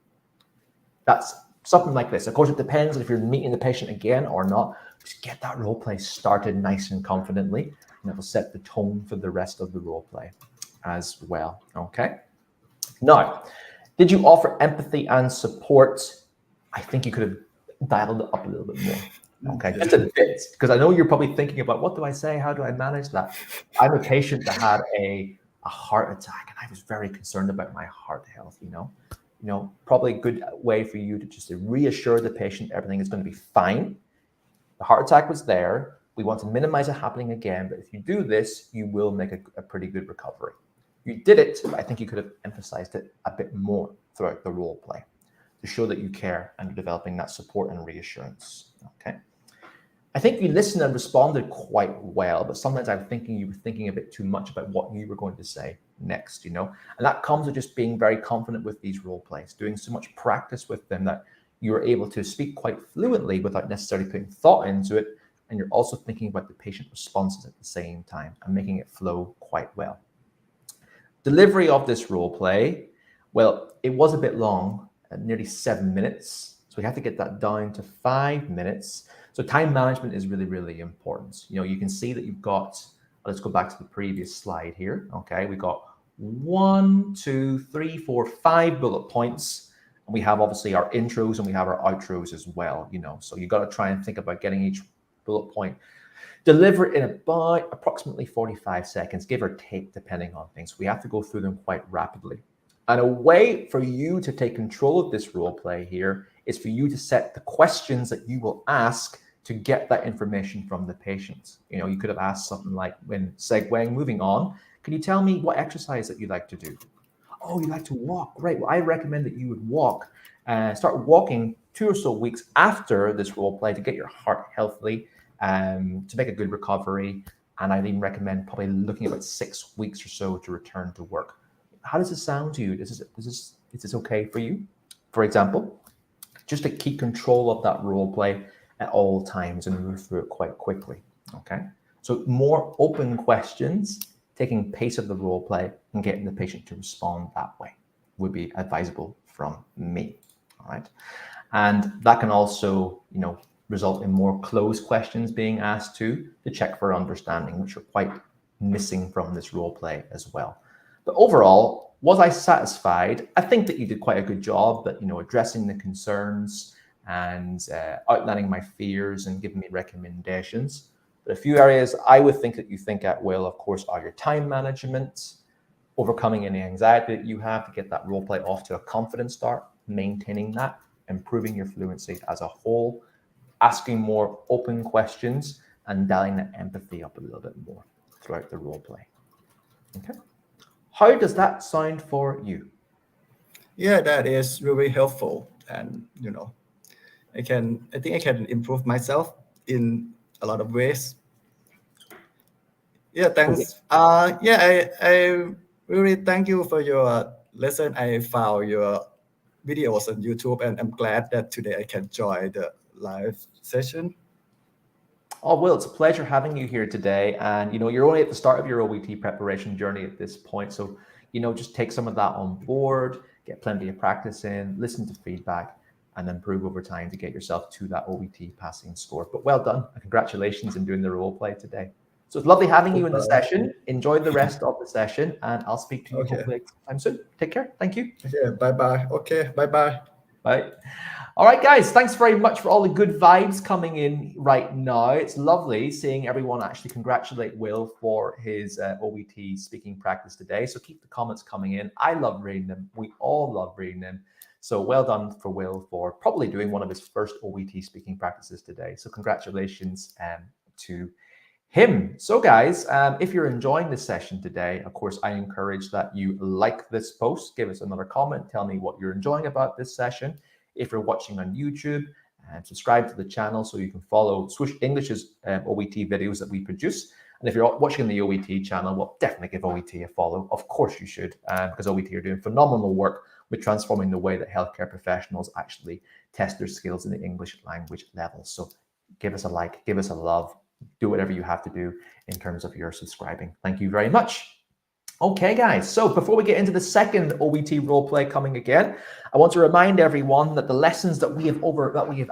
That's something like this. Of course, it depends if you're meeting the patient again or not. Just get that role play started nice and confidently, and it will set the tone for the rest of the role play as well. Okay. Now, did you offer empathy and support? I think you could have dialed it up a little bit more. Okay, just a bit, because I know you're probably thinking about, what do I say? How do I manage that? I'm a patient that had a heart attack, and I was very concerned about my heart health. Probably a good way for you to just reassure the patient everything is going to be fine. The heart attack was there. We want to minimize it happening again, but if you do this, you will make a pretty good recovery. You did it, but I think you could have emphasized it a bit more throughout the role play to show that you care and you're developing that support and reassurance. Okay. I think you listened and responded quite well, but sometimes I'm thinking you were thinking a bit too much about what you were going to say next, and that comes with just being very confident with these role plays, doing so much practice with them that you're able to speak quite fluently without necessarily putting thought into it. And you're also thinking about the patient responses at the same time and making it flow quite well. Delivery of this role play, well, it was a bit long, at nearly 7 minutes. So we have to get that down to 5 minutes. So time management is really, really important. You can see that you've got, let's go back to the previous slide here. Okay, we got 1, 2, 3, 4, 5 bullet points. And we have obviously our intros and we have our outros as well, So you got to try and think about getting each bullet point delivered in about approximately 45 seconds, give or take, depending on things. We have to go through them quite rapidly. And a way for you to take control of this role play here is for you to set the questions that you will ask to get that information from the patient. You could have asked something like, when segueing, moving on, can you tell me what exercise that you like to do? Oh, you like to walk. Great. Well, I recommend that you would walk and start walking 2 or so weeks after this role play to get your heart healthy, to make a good recovery. And I'd even recommend probably looking at about 6 weeks or so to return to work. How does this sound to you? Is this okay for you? For example, just to keep control of that role play at all times and move through it quite quickly. Okay. So more open questions, taking pace of the role play and getting the patient to respond that way would be advisable from me. All right. And that can also, result in more closed questions being asked too, to check for understanding, which are quite missing from this role play as well. But overall, was I satisfied? I think that you did quite a good job at, addressing the concerns and outlining my fears and giving me recommendations. But a few areas I would think that you think at will, of course, are your time management, overcoming any anxiety that you have to get that role play off to a confident start, maintaining that, improving your fluency as a whole, asking more open questions, and dialing the empathy up a little bit more throughout the role play. Okay. How does that sound for you? Yeah, that is really helpful. And, I think I can improve myself in a lot of ways. Yeah, thanks. Okay. I really thank you for your lesson. I found your videos on YouTube, and I'm glad that today I can join the live session. Oh, Will, it's a pleasure having you here today. And, you're only at the start of your OET preparation journey at this point. So, just take some of that on board, get plenty of practice in, listen to feedback, and improve over time to get yourself to that OET passing score. But well done. And congratulations on doing the role play today. So it's lovely having you in the session. Enjoy the rest of the session, and I'll speak to you hopefully sometime soon. Take care. Thank you. Yeah, bye-bye. Okay, bye-bye. Bye. All right, guys, thanks very much for all the good vibes coming in right now. It's lovely seeing everyone actually congratulate Will for his OET speaking practice today. So keep the comments coming in. I love reading them. We all love reading them. So well done for Will for probably doing one of his first OET speaking practices today. So congratulations to him. So guys, if you're enjoying this session today, of course, I encourage that you like this post, give us another comment, tell me what you're enjoying about this session. If you're watching on YouTube, subscribe to the channel so you can follow Swoosh English's OET videos that we produce. And if you're watching the OET channel, well, definitely give OET a follow. Of course you should, because OET are doing phenomenal work with transforming the way that healthcare professionals actually test their skills in the English language level. So give us a like, give us a love, do whatever you have to do in terms of your subscribing. Thank you very much. Okay, guys, so before we get into the second OET roleplay coming again, I want to remind everyone that the lessons that we have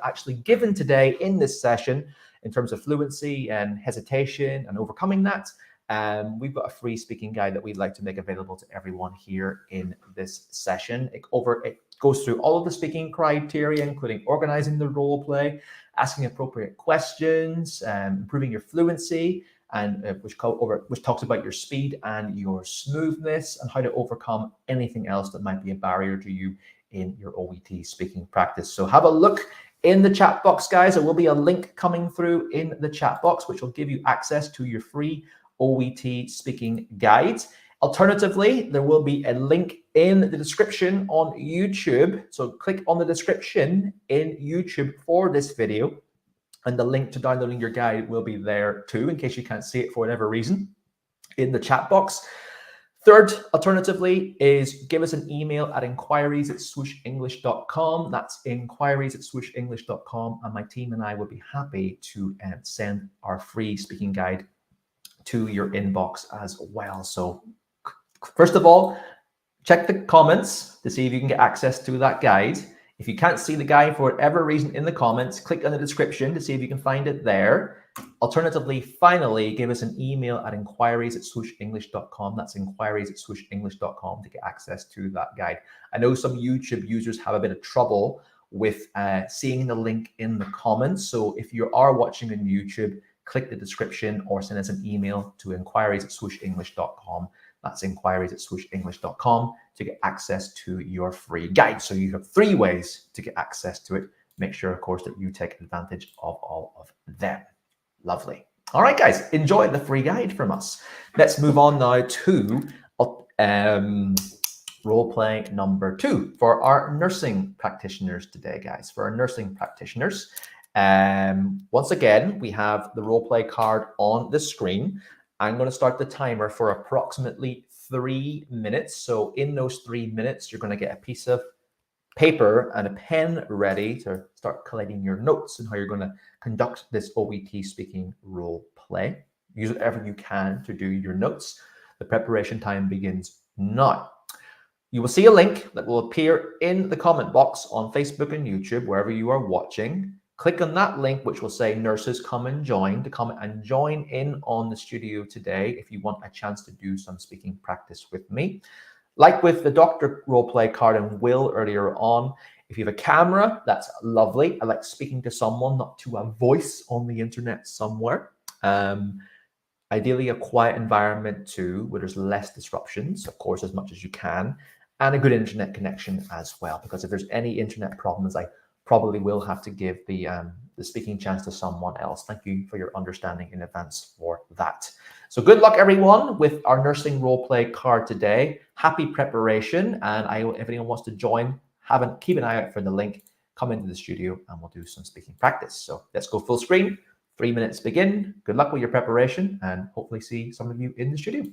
actually given today in this session, in terms of fluency and hesitation and overcoming that, we've got a free speaking guide that we'd like to make available to everyone here in this session. It goes through all of the speaking criteria, including organizing the roleplay, asking appropriate questions, improving your fluency, and which talks about your speed and your smoothness and how to overcome anything else that might be a barrier to you in your OET speaking practice. So have a look in the chat box, guys. There will be a link coming through in the chat box, which will give you access to your free OET speaking guides. Alternatively, there will be a link in the description on YouTube. So click on the description in YouTube for this video, and the link to downloading your guide will be there too, in case you can't see it for whatever reason, in the chat box. Third, alternatively, is give us an email at inquiries@swooshenglish.com. That's inquiries@swooshenglish.com, and my team and I would be happy to send our free speaking guide to your inbox as well. So first of all, check the comments to see if you can get access to that guide. If you can't see the guide for whatever reason in the comments, click on the description to see if you can find it there. Alternatively, finally, give us an email at inquiries@swooshenglish.com. That's inquiries@swooshenglish.com to get access to that guide. I know some YouTube users have a bit of trouble with seeing the link in the comments. So if you are watching on YouTube, click the description or send us an email to inquiries@swooshenglish.com. That's inquiries@swooshenglish.com to get access to your free guide. So you have 3 ways to get access to it. Make sure, of course, that you take advantage of all of them. Lovely. All right, guys, enjoy the free guide from us. Let's move on now to roleplay number 2 for our nursing practitioners today, guys. For our nursing practitioners, once again, we have the roleplay card on the screen. I'm going to start the timer for approximately 3 minutes. So in those 3 minutes, you're going to get a piece of paper and a pen ready to start collating your notes and how you're going to conduct this OET speaking role play. Use whatever you can to do your notes. The preparation time begins now. You will see a link that will appear in the comment box on Facebook and YouTube, wherever you are watching. Click on that link, which will say nurses come and join, to come and join in on the studio today if you want a chance to do some speaking practice with me. Like with the doctor roleplay card and Will earlier on, if you have a camera, that's lovely. I like speaking to someone, not to a voice on the internet somewhere. Ideally, a quiet environment too, where there's less disruptions, of course, as much as you can, and a good internet connection as well. Because if there's any internet problems, I probably will have to give the speaking chance to someone else. Thank you for your understanding in advance for that. So good luck, everyone, with our nursing roleplay card today. Happy preparation, and if anyone wants to join, keep an eye out for the link. Come into the studio, and we'll do some speaking practice. So let's go full screen. 3 minutes begin. Good luck with your preparation, and hopefully see some of you in the studio.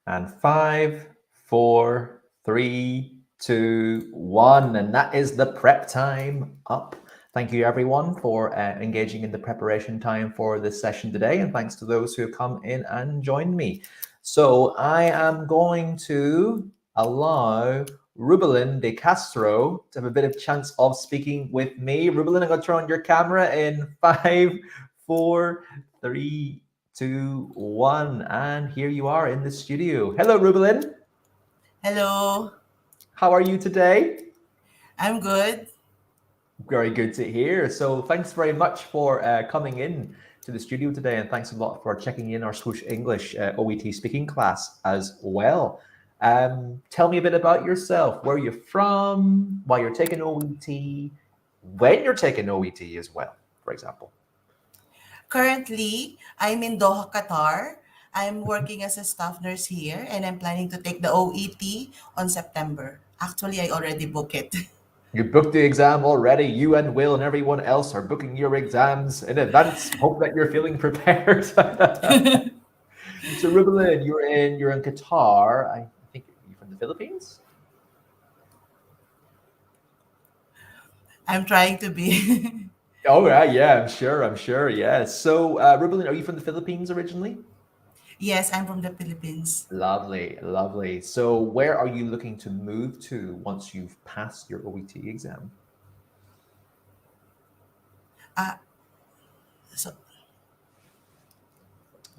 And 5, 4, 3, 2, 1. And that is the prep time up. Thank you, everyone, for engaging in the preparation time for this session today. And thanks to those who have come in and joined me. So I am going to allow Rubelin de Castro to have a bit of chance of speaking with me. Rubelin, I'm going to turn on your camera in 5, 4, 3, 2, 1, and here you are in the studio. Hello, Rubelin. Hello. How are you today? I'm good. Very good to hear. So thanks very much for coming in to the studio today, and thanks a lot for checking in our Swoosh English OET speaking class as well. Tell me a bit about yourself. Where you're from, why you're taking OET, when you're taking OET as well, for example. Currently, I'm in Doha, Qatar. I'm working as a staff nurse here and I'm planning to take the OET on September. Actually, I already booked it. You booked the exam already. You and Will and everyone else are booking your exams in advance. Hope that you're feeling prepared. So Rubilin, you're in Qatar. I think you're from the Philippines. I'm trying to be. Oh yeah, I'm sure, yes. So Rubilin, are you from the Philippines originally? Yes, I'm from the Philippines. Lovely, lovely. So where are you looking to move to once you've passed your OET exam? Uh, so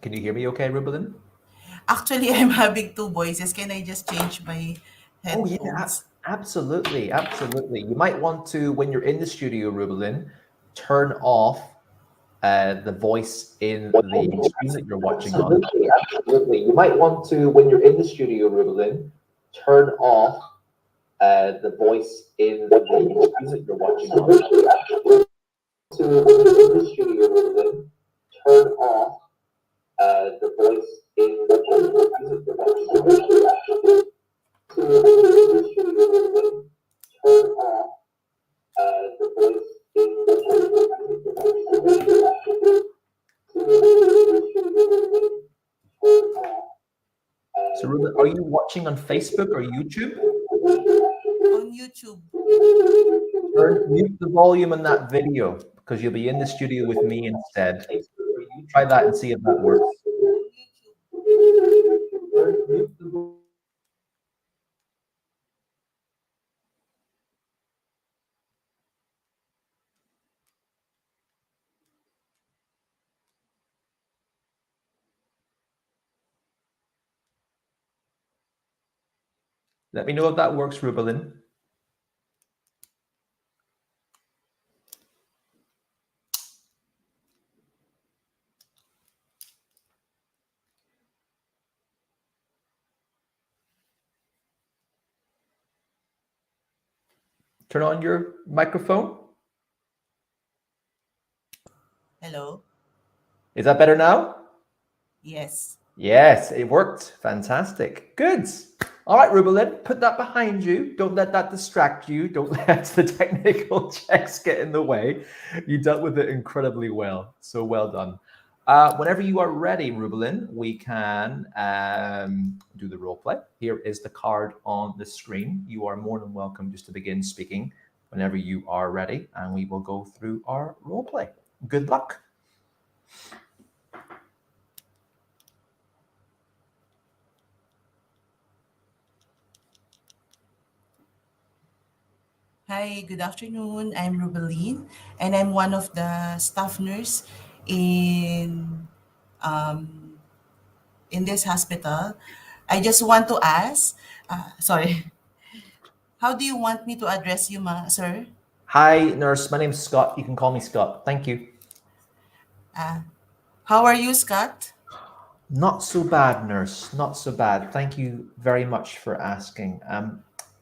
Can you hear me okay, Rubilin? actually, I'm having two voices. Can I just change my Oh yeah, headphones? absolutely, absolutely. You might want to, when you're in the studio, Rubilin, turn off the voice in the screen that you're watching on. Absolutely, absolutely. You might want to, when you're in the studio, Rubilin, turn off the voice in the screen that you're watching on. Absolutely, absolutely. To, when you're in the studio, Rubilin, turn off the voice in the screen that you're watching on. Absolutely, absolutely. To, when you're in the studio, Rubilin, turn off the voice in the screen that you're watching on. Absolutely, absolutely. So Rubilin, are you watching on Facebook or YouTube? On YouTube. Mute the volume on that video because you'll be in the studio with me instead. Try that and see if that works. Let me know if that works, Rubilin. Turn on your microphone. Hello? Is that better now? Yes. Yes, it worked. Fantastic. Good. All right, Rubilin, put that behind you. Don't let that distract you. Don't let the technical checks get in the way. You dealt with it incredibly well. So well done. Whenever you are ready, Rubilin, we can do the role play. Here is the card on the screen. You are more than welcome just to begin speaking whenever you are ready, and we will go through our role play. Good luck. Hi, good afternoon. I'm Rubeline, and I'm one of the staff nurse in um, in this hospital. I just want to ask, sorry, how do you want me to address you, sir? Hi, nurse. My name's Scott. You can call me Scott. Thank you. Uh, how are you, Scott? Not so bad, nurse. Not so bad. Thank you very much for asking.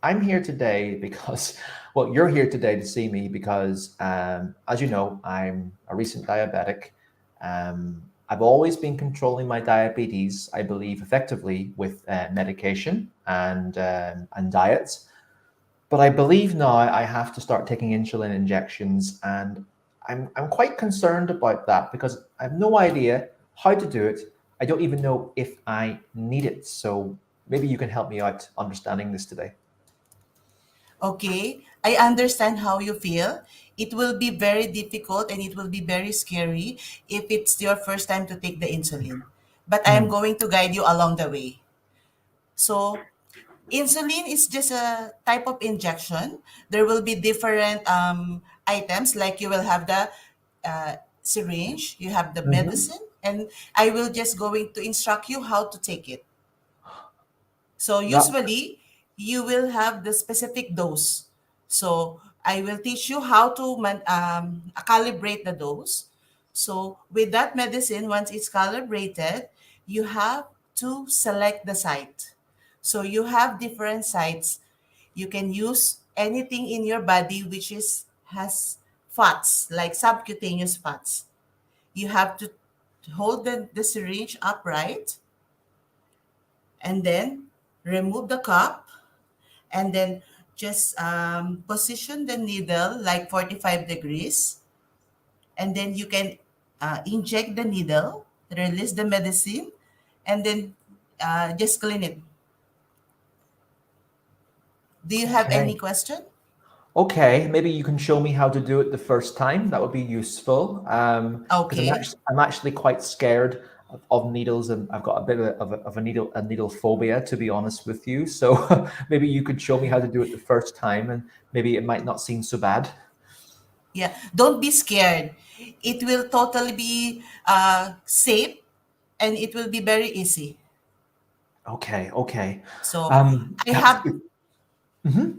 I'm here today because, well, you're here today to see me because, as you know, I'm a recent diabetic. I've always been controlling my diabetes, I believe, effectively with medication and diet. But I believe now I have to start taking insulin injections, and I'm quite concerned about that because I have no idea how to do it. I don't even know if I need it. So maybe you can help me out understanding this today. Okay, I understand how you feel. It will be very difficult and it will be very scary if it's your first time to take the insulin. But I am Mm. going to guide you along the way. So, insulin is just a type of injection. There will be different items, like you will have the syringe, you have the Mhm. medicine, and I will just going to instruct you how to take it. So That, usually you will have the specific dose. So I will teach you how to calibrate the dose. So with that medicine, once it's calibrated, you have to select the site. So you have different sites. You can use anything in your body which has fats, like subcutaneous fats. You have to hold the syringe upright and then remove the cup and then just position the needle like 45 degrees, and then you can inject the needle, release the medicine, and then just clean it. Do you have any Okay. question? Okay, maybe you can show me how to do it the first time. That would be useful. Because Okay. I'm actually quite scared of needles, and I've got a bit of a needle phobia, to be honest with you. So maybe you could show me how to do it the first time, and maybe it might not seem so bad. Yeah, don't be scared. It will totally be safe, and it will be very easy. Okay, okay. So I That's have good. Mhm.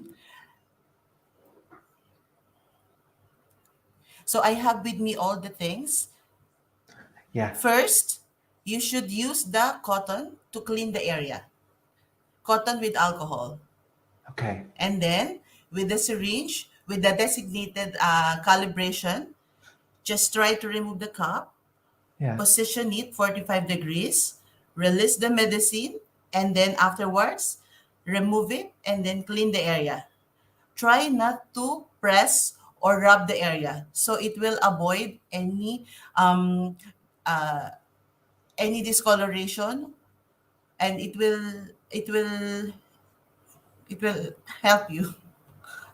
so I have with me all the things. Yeah. First, you should use the cotton to clean the area. Cotton with alcohol. Okay. And then with the syringe, with the designated calibration, just try to remove the cup, Yeah. position it 45 degrees, release the medicine, and then afterwards, remove it and then clean the area. Try not to press or rub the area so it will avoid um, uh, any discoloration, and it will help you.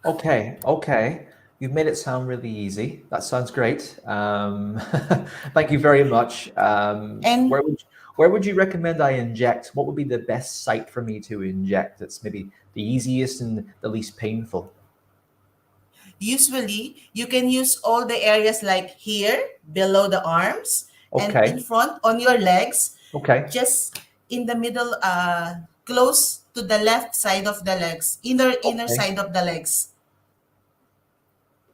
Okay, okay. You've made it sound really easy. That sounds great. Thank you very much. And Where would you recommend I inject? What would be the best site for me to inject? That's maybe the easiest and the least painful. usually, you can use all the areas like here, below the arms, and in Okay, front on your legs, okay, just in the middle, close to the left side of the legs, inner okay, side of the legs.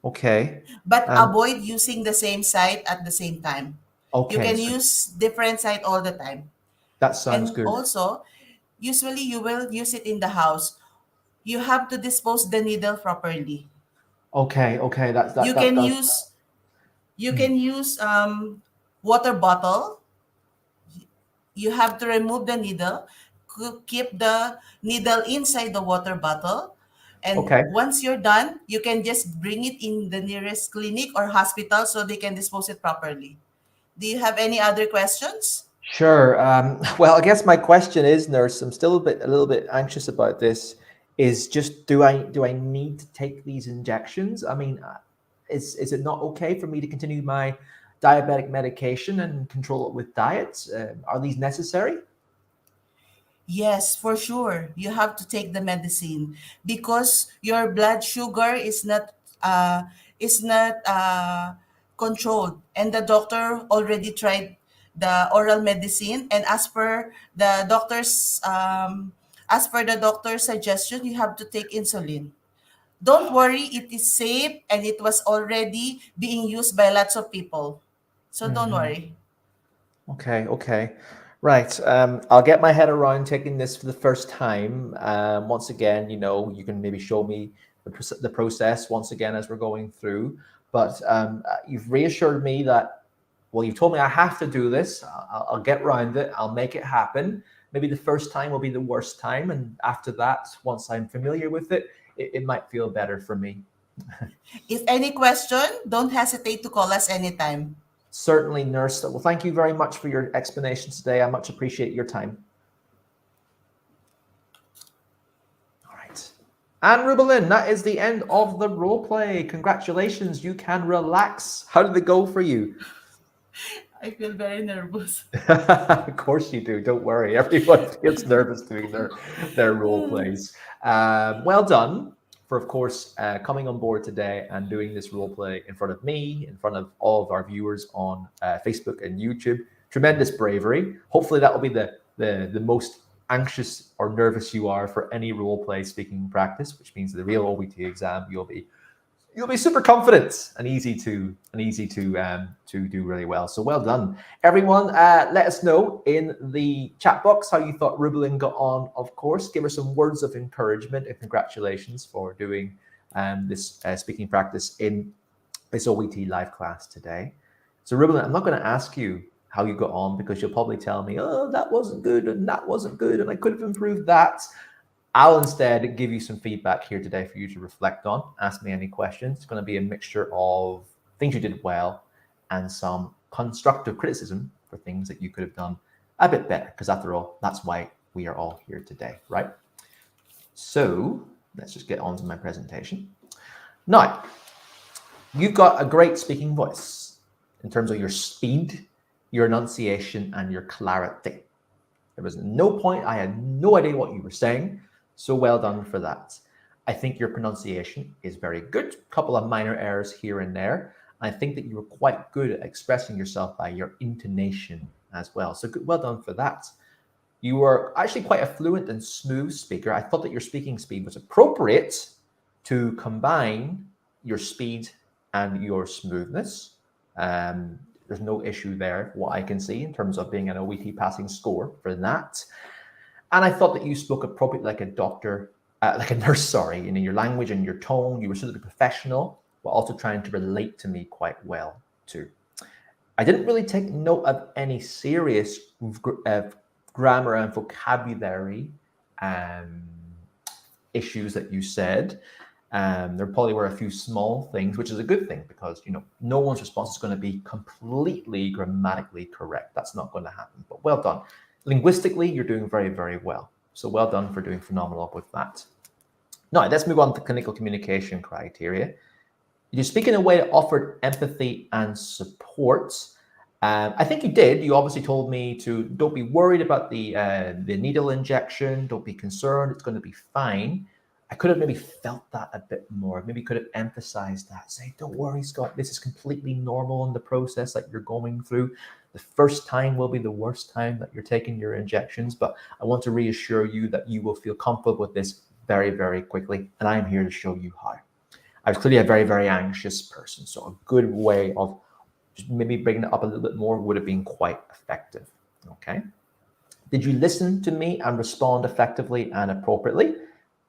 okay. But Um, avoid using the same side at the same time. You okay, can so use different side all the time. that sounds And good. also, usually you will use it in the house. You have to dispose the needle properly. Okay, okay, You that can does. use you Hmm. can use water bottle. You have to remove the needle, keep the needle inside the water bottle, and Okay. once you're done, you can just bring it in the nearest clinic or hospital so they can dispose it properly. Do you have any other questions? Sure. Well, I guess my question is, nurse, I'm still a little bit anxious about this. Is just do I need to take these injections? I mean, is it not okay for me to continue my diabetic medication and control it with diet? Are these necessary? Yes, for sure. You have to take the medicine because your blood sugar is not controlled, and the doctor already tried the oral medicine, and as per the doctor's suggestion, you have to take insulin. Don't worry, it is safe and it was already being used by lots of people. So don't Hmm. worry. Okay, okay. Right. I'll get my head around taking this for the first time. Once again, you can maybe show me the process once again as we're going through. But you've reassured me that, well, you've told me I have to do this. I'll get around it. I'll make it happen. Maybe the first time will be the worst time. And after that, once I'm familiar with it, it might feel better for me. If any question, don't hesitate to call us anytime. Certainly, nurse. Well, thank you very much for your explanations today. I much appreciate your time. All right. And Rubelin, that is the end of the role play. Congratulations, you can relax. How did it go for you? I feel very nervous. Of course you do. Don't worry. Everyone feels nervous doing their role plays. Well done for, of course, coming on board today and doing this role play in front of me, in front of all of our viewers on Facebook and YouTube. Tremendous bravery. Hopefully that will be the most anxious or nervous you are for any role play speaking practice, which means the real OET exam, you'll be you'll be super confident and easy to do really well. So well done, everyone. Let us know in the chat box how you thought Rubelin got on. Of course, give her some words of encouragement and congratulations for doing this speaking practice in this OET live class today. So Rubelin, I'm not going to ask you how you got on because you'll probably tell me, oh, that wasn't good and that wasn't good and I could have improved that. I'll instead give you some feedback here today for you to reflect on. Ask me any questions. It's going to be a mixture of things you did well and some constructive criticism for things that you could have done a bit better, because after all, that's why we are all here today, right? So let's just get on to my presentation. Now, you've got a great speaking voice in terms of your speed, your enunciation, and your clarity. There was no point, I had no idea what you were saying. So well done for that. I think your pronunciation is very good. A couple of minor errors here and there. I think that you were quite good at expressing yourself by your intonation as well. So good, well done for that. You were actually quite a fluent and smooth speaker. I thought that your speaking speed was appropriate to combine your speed and your smoothness. There's no issue there, what I can see in terms of being an OET passing score for that. And I thought that you spoke appropriately like a doctor, like a nurse, sorry, in your language and your tone. You were sort of professional, but also trying to relate to me quite well too. I didn't really take note of any serious grammar and vocabulary issues that you said. There probably were a few small things, which is a good thing because, you know, no one's response is going to be completely grammatically correct. That's not going to happen, but well done. Linguistically, you're doing very, very well. So well done for doing phenomenal with that. Now, let's move on to clinical communication criteria. You speak in a way that offered empathy and support. I think you did. You obviously told me to don't be worried about the needle injection. Don't be concerned. It's going to be fine. I could have maybe felt that a bit more. Maybe could have emphasized that. Say, don't worry, Scott. This is completely normal in the process that you're going through. The first time will be the worst time that you're taking your injections, but I want to reassure you that you will feel comfortable with this very, very quickly, and I'm here to show you how. I was clearly a very, very anxious person, so a good way of just maybe bringing it up a little bit more would have been quite effective, okay? Did you listen to me and respond effectively and appropriately?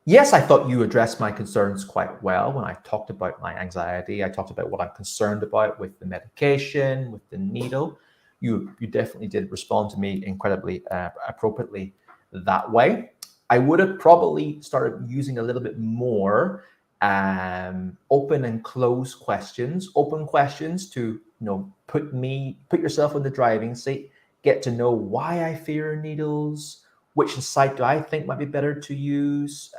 Yes, I thought you addressed my concerns quite well when I talked about my anxiety. I talked about what I'm concerned about with the medication, with the needle. You definitely did respond to me incredibly appropriately that way. I would have probably started using a little bit more open and close questions. Open questions to, you know, put yourself in the driving seat, get to know why I fear needles, which site do I think might be better to use,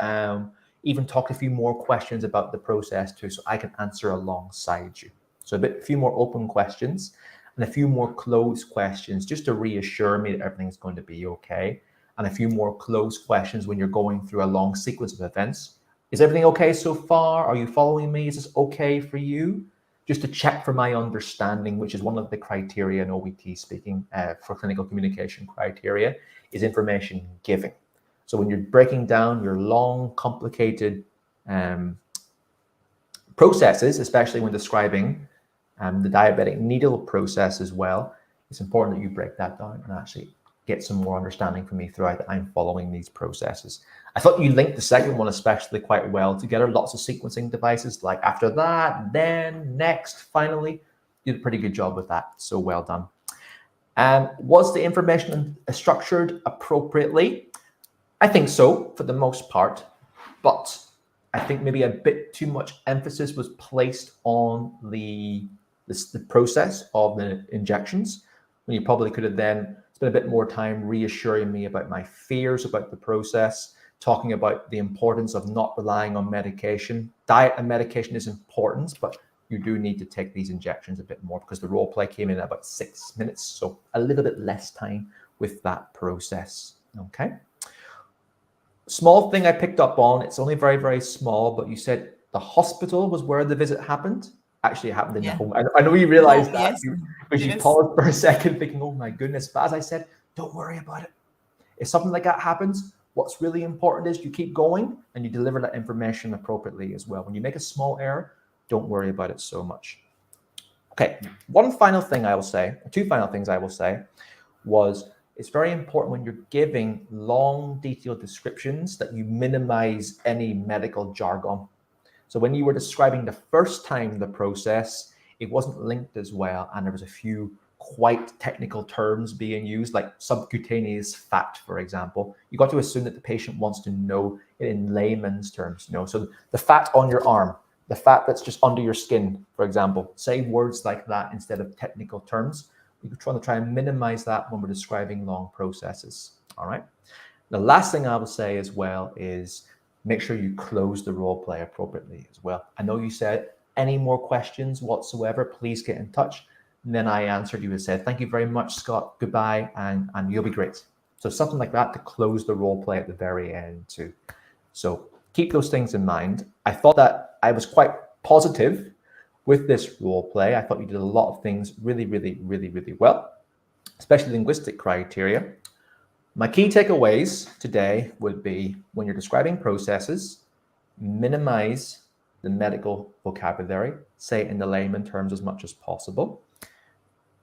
even talk a few more questions about the process too, so I can answer alongside you. So a few more open questions and a few more closed questions just to reassure me that everything's going to be okay. And a few more closed questions when you're going through a long sequence of events. Is everything okay so far? Are you following me? Is this okay for you? Just to check for my understanding, which is one of the criteria in OET speaking for clinical communication criteria, is information giving. So when you're breaking down your long, complicated processes, especially when describing the diabetic needle process as well, it's important that you break that down and actually get some more understanding from me throughout that I'm following these processes. I thought you linked the second one especially quite well together, lots of sequencing devices, like after that, then, next, finally. You did a pretty good job with that, so well done. Was the information structured appropriately? I think so, for the most part, but I think maybe a bit too much emphasis was placed on the process of the injections, when you probably could have then spent a bit more time reassuring me about my fears about the process, talking about the importance of not relying on medication. Diet and medication is important, but you do need to take these injections a bit more because the role play came in at about 6 minutes, so a little bit less time with that process, okay? Small thing I picked up on, it's only very, very small, but you said the hospital was where the visit happened. Actually, it happened in your home. I know you realized that, yes. because you paused for a second thinking, oh my goodness. But as I said, don't worry about it. If something like that happens, what's really important is you keep going and you deliver that information appropriately as well. When you make a small error, don't worry about it so much. Okay, one final thing I will say, two final things I will say was it's very important when you're giving long, detailed descriptions that you minimize any medical jargon. So when you were describing the first time the process, it wasn't linked as well, and there was a few quite technical terms being used, like subcutaneous fat, for example. You got to assume that the patient wants to know it in layman's terms. So the fat on your arm, the fat that's just under your skin, for example, say words like that instead of technical terms. We're trying to try and minimize that when we're describing long processes. All right. The last thing I will say as well is make sure you close the role play appropriately as well. I know you said any more questions whatsoever, please get in touch. And then I answered you and said, thank you very much, Scott. Goodbye, and you'll be great. So something like that to close the role play at the very end too. So keep those things in mind. I thought that I was quite positive with this role play. I thought you did a lot of things really, really, really, really well, especially linguistic criteria. My key takeaways today would be when you're describing processes, minimize the medical vocabulary, say it in the layman terms as much as possible.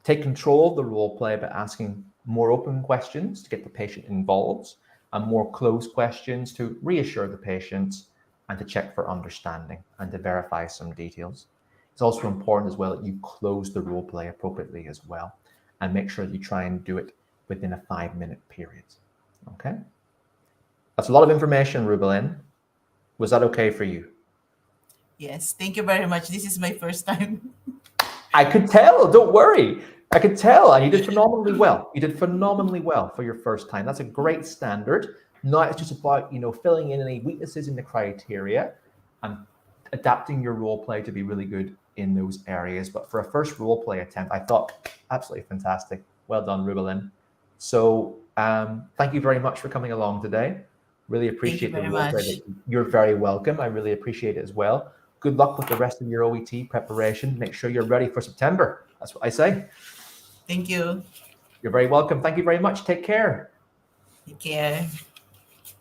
Take control of the role play by asking more open questions to get the patient involved and more closed questions to reassure the patient and to check for understanding and to verify some details. It's also important as well that you close the role play appropriately as well and make sure that you try and do it within a 5-minute period. Okay? That's a lot of information, Rubelin. Was that okay for you? Yes, thank you very much. This is my first time. I could tell, don't worry. I could tell, and you did phenomenally well. You did phenomenally well for your first time. That's a great standard. Now it's just about, filling in any weaknesses in the criteria and adapting your role play to be really good in those areas. But for a first role play attempt, I thought absolutely fantastic. Well done, Rubelin. So thank you very much for coming along today. Really appreciate the role play. You're very welcome. I really appreciate it as well. Good luck with the rest of your OET preparation. Make sure you're ready for September. That's what I say. Thank you. You're very welcome. Thank you very much. Take care. Take care.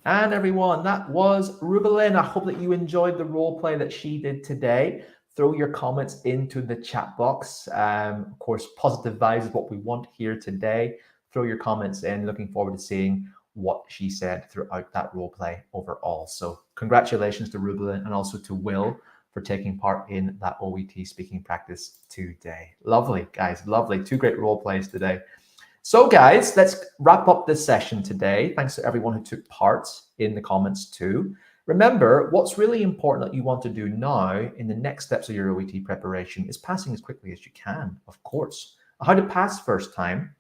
And everyone, that was Rubelin. I hope that you enjoyed the role play that she did today. Throw your comments into the chat box. Of course, positive vibes is what we want here today. Throw your comments in. Looking forward to seeing what she said throughout that role play overall. So congratulations to Rubelin and also to Will for taking part in that OET speaking practice today. Lovely, guys. Lovely. 2 great role plays today. So guys, let's wrap up this session today. Thanks to everyone who took part in the comments too. Remember, what's really important that you want to do now in the next steps of your OET preparation is passing as quickly as you can, of course. How to pass first time.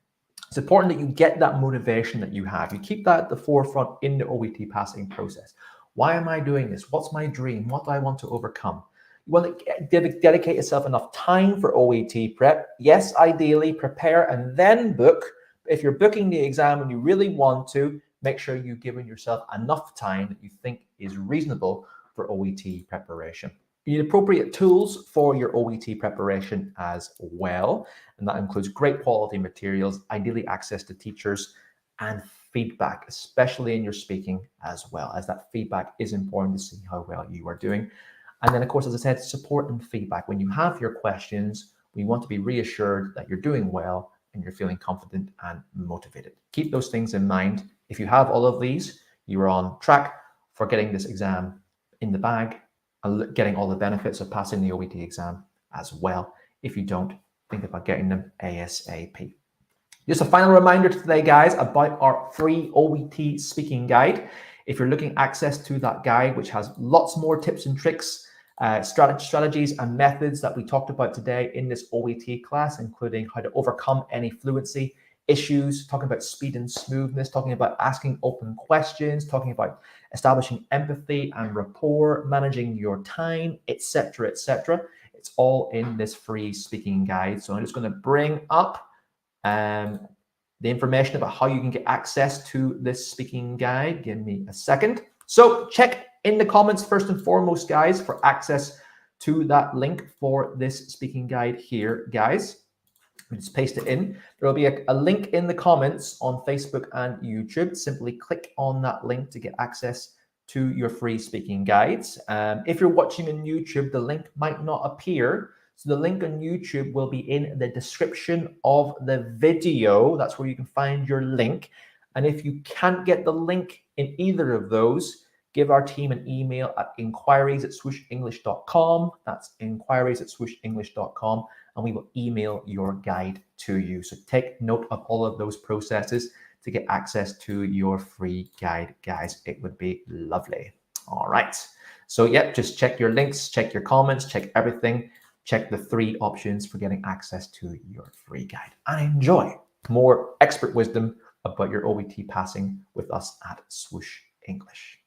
It's important that you get that motivation that you have. You keep that at the forefront in the OET passing process. Why am I doing this? What's my dream? What do I want to overcome? You want to dedicate yourself enough time for OET prep. Yes, ideally, prepare and then book. If you're booking the exam and you really want to, make sure you've given yourself enough time that you think is reasonable for OET preparation. You need appropriate tools for your OET preparation as well. And that includes great quality materials, ideally access to teachers, and feedback, especially in your speaking as well, as that feedback is important to see how well you are doing. And then, of course, as I said, support and feedback. When you have your questions, we want to be reassured that you're doing well and you're feeling confident and motivated. Keep those things in mind. If you have all of these, you are on track for getting this exam in the bag and getting all the benefits of passing the OET exam as well. If you don't, think about getting them ASAP. Just a final reminder today, guys, about our free OET speaking guide. If you're looking access to that guide, which has lots more tips and tricks, strategies and methods that we talked about today in this OET class, including how to overcome any fluency issues, talking about speed and smoothness, talking about asking open questions, talking about establishing empathy and rapport, managing your time, etc., etc. It's all in this free speaking guide. So I'm just going to bring up the information about how you can get access to this speaking guide. Give me a second. So check in the comments first and foremost, guys, for access to that link for this speaking guide here, guys. Just paste it in. There will be a link in the comments on Facebook and YouTube. Simply click on that link to get access to your free speaking guides. If you're watching on YouTube, the link might not appear. So the link on YouTube will be in the description of the video. That's where you can find your link. And if you can't get the link in either of those, give our team an email at inquiries@swooshenglish.com. That's inquiries@swooshenglish.com, and we will email your guide to you. So take note of all of those processes to get access to your free guide, guys. It would be lovely. All right. So yeah, just check your links, check your comments, check everything. Check the 3 options for getting access to your free guide, and enjoy more expert wisdom about your OET passing with us at Swoosh English.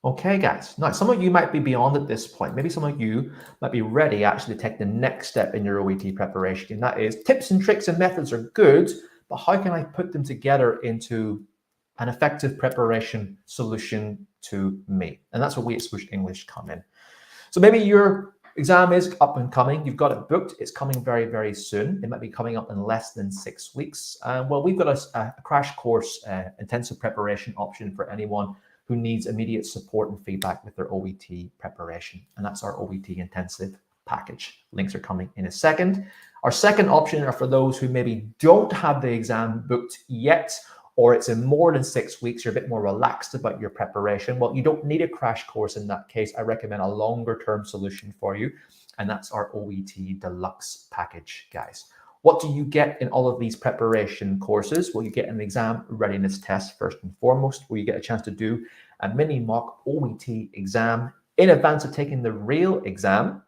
Okay, guys. Now, some of you might be beyond at this point. Maybe some of you might be ready actually to take the next step in your OET preparation, and that is tips and tricks and methods are good, but how can I put them together into an effective preparation solution to me? And that's where we at Swoosh English come in. So maybe your exam is up and coming. You've got it booked. It's coming very, very soon. It might be coming up in less than 6 weeks. Well, we've got a crash course intensive preparation option for anyone who needs immediate support and feedback with their OET preparation. And that's our OET intensive package. Links are coming in a second. Our second option are for those who maybe don't have the exam booked yet, or it's in more than 6 weeks, you're a bit more relaxed about your preparation. Well, you don't need a crash course in that case. I recommend a longer term solution for you. And that's our OET Deluxe package, guys. What do you get in all of these preparation courses? Well, you get an exam readiness test first and foremost, where you get a chance to do a mini mock OET exam in advance of taking the real exam.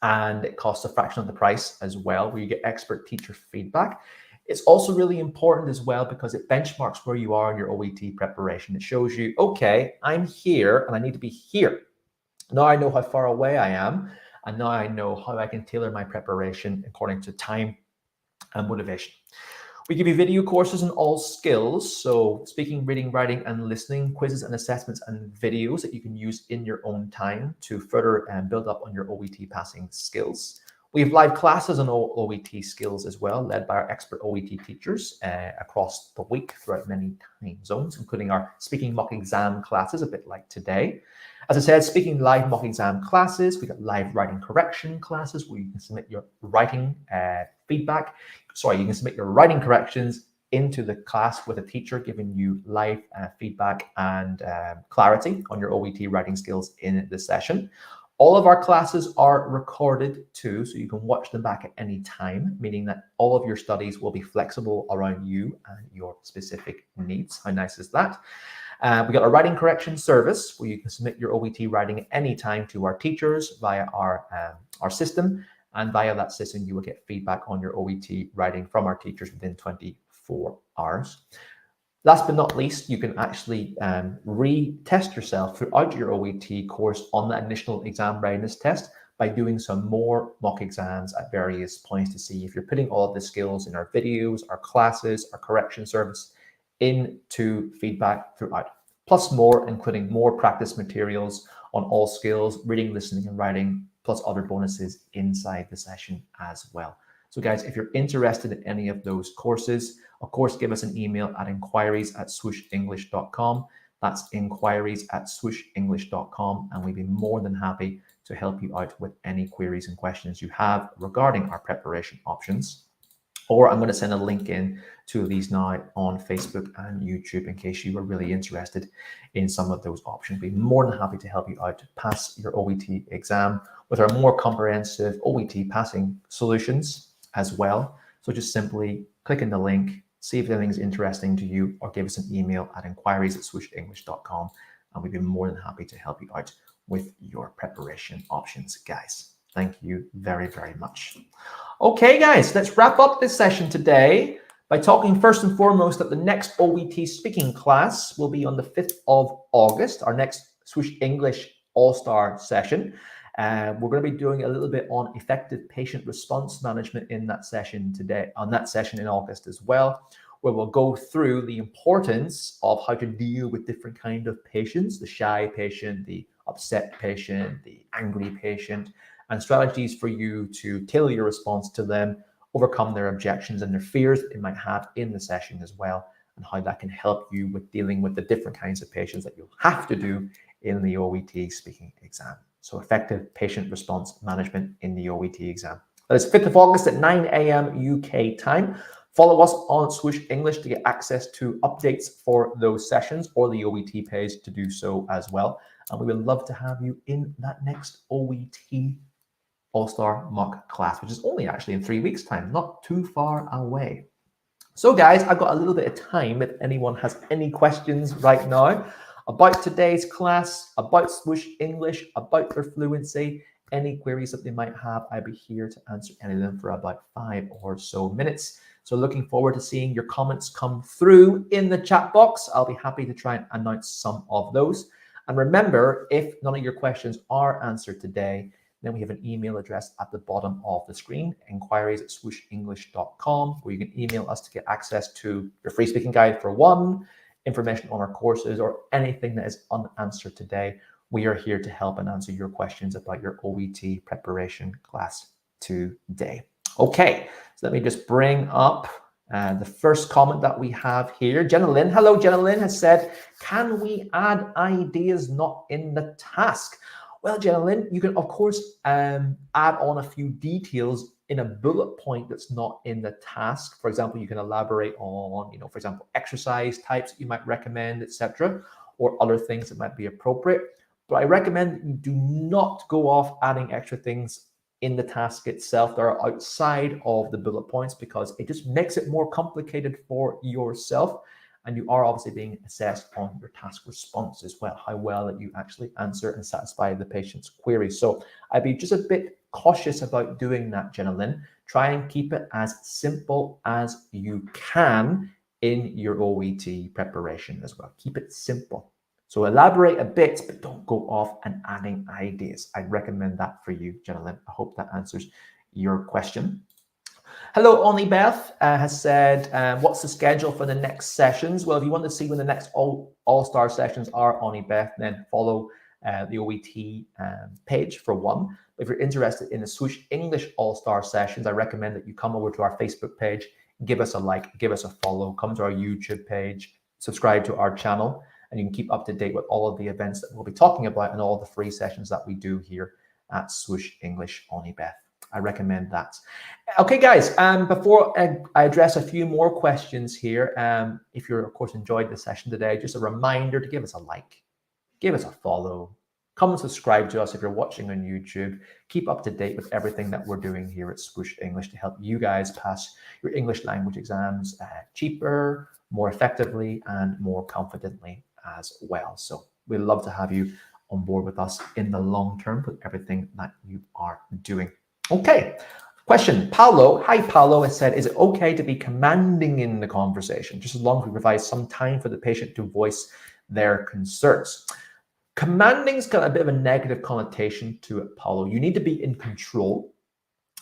And it costs a fraction of the price as well, where you get expert teacher feedback. It's also really important as well because it benchmarks where you are in your OET preparation. It shows you, okay, I'm here and I need to be here. Now I know how far away I am, and now I know how I can tailor my preparation according to time and motivation. We give you video courses on all skills, so speaking, reading, writing, and listening, quizzes and assessments and videos that you can use in your own time to further build up on your OET passing skills. We have live classes on all OET skills as well, led by our expert OET teachers across the week throughout many time zones, including our speaking mock exam classes, a bit like today. As I said, speaking live mock exam classes, we got live writing correction classes where you can submit your writing feedback. Sorry, you can submit your writing corrections into the class with a teacher giving you live feedback and clarity on your OET writing skills in the session. All of our classes are recorded too, so you can watch them back at any time, meaning that all of your studies will be flexible around you and your specific needs. How nice is that? We got a writing correction service where you can submit your OET writing at any time to our teachers via our system, and via that system you will get feedback on your OET writing from our teachers within 24 hours. Last but not least, you can actually retest yourself throughout your OET course on that initial exam readiness test by doing some more mock exams at various points to see if you're putting all of the skills in our videos, our classes, our correction service into feedback throughout. Plus more, including more practice materials on all skills, reading, listening, and writing, plus other bonuses inside the session as well. So guys, if you're interested in any of those courses, of course, give us an email at inquiries@swooshenglish.com. That's inquiries@swooshenglish.com, and we'd be more than happy to help you out with any queries and questions you have regarding our preparation options. Or I'm going to send a link in to these now on Facebook and YouTube in case you were really interested in some of those options. We'd be more than happy to help you out to pass your OET exam with our more comprehensive OET passing solutions as well. So just simply click in the link, see if anything's interesting to you, or give us an email at inquiries@swooshenglish.com, and we'd be more than happy to help you out with your preparation options, guys. Thank you very, very much. Okay, guys, let's wrap up this session today by talking first and foremost that the next OET speaking class will be on the 5th of August, our next Swoosh English All-Star session. We're going to be doing a little bit on effective patient response management in that session today, on that session in August as well, where we'll go through the importance of how to deal with different kinds of patients, the shy patient, the upset patient, the angry patient, and strategies for you to tailor your response to them, overcome their objections and their fears that they might have in the session as well, and how that can help you with dealing with the different kinds of patients that you'll have to do in the OET speaking exam. So effective patient response management in the OET exam. That is 5th of August at 9 a.m. UK time. Follow us on Swoosh English to get access to updates for those sessions, or the OET page to do so as well. And we would love to have you in that next OET All-Star mock class, which is only actually in 3 weeks' time, not too far away. So guys, I've got a little bit of time if anyone has any questions right now about today's class, about Swoosh English, about their fluency, any queries that they might have. I'd be here to answer any of them for about 5 or so minutes. So looking forward to seeing your comments come through in the chat box. I'll be happy to try and announce some of those. And remember, if none of your questions are answered today, then we have an email address at the bottom of the screen, inquiries@swooshenglish.com, where you can email us to get access to your free speaking guide for one, information on our courses, or anything that is unanswered today. We are here to help and answer your questions about your OET preparation class today. Okay, so let me just bring up the first comment that we have here. Jenna Lynn, hello, Jenna Lynn has said, can we add ideas not in the task? Well, Jenna Lynn, you can, of course, add on a few details in a bullet point that's not in the task. For example, you can elaborate on, for example, exercise types that you might recommend, etc., or other things that might be appropriate. But I recommend that you do not go off adding extra things in the task itself that are outside of the bullet points, because it just makes it more complicated for yourself. And you are obviously being assessed on your task response as well, how well that you actually answer and satisfy the patient's queries. So I'd be just a bit cautious about doing that, Jenna Lynn. Try and keep it as simple as you can in your OET preparation as well. Keep it simple. So elaborate a bit, but don't go off and adding ideas. I'd recommend that for you, Jenna Lynn. I hope that answers your question. Hello, Oni Beth has said, what's the schedule for the next sessions? Well, if you want to see when the next All-Star sessions are, Oni Beth, then follow the OET page for one. If you're interested in the Swoosh English All-Star sessions, I recommend that you come over to our Facebook page, give us a like, give us a follow, come to our YouTube page, subscribe to our channel, and you can keep up to date with all of the events that we'll be talking about and all the free sessions that we do here at Swoosh English, Oni Beth. I recommend that. Okay, guys, before I address a few more questions here, if you're, of course, enjoyed the session today, just a reminder to give us a like, give us a follow, come and subscribe to us if you're watching on YouTube. Keep up to date with everything that we're doing here at Swoosh English to help you guys pass your English language exams cheaper, more effectively, and more confidently as well. So we'd love to have you on board with us in the long term with everything that you are doing. Okay, question. Paolo, hi Paolo, has said, is it okay to be commanding in the conversation, just as long as we provide some time for the patient to voice their concerns? Commanding's got a bit of a negative connotation to it, Paolo. You need to be in control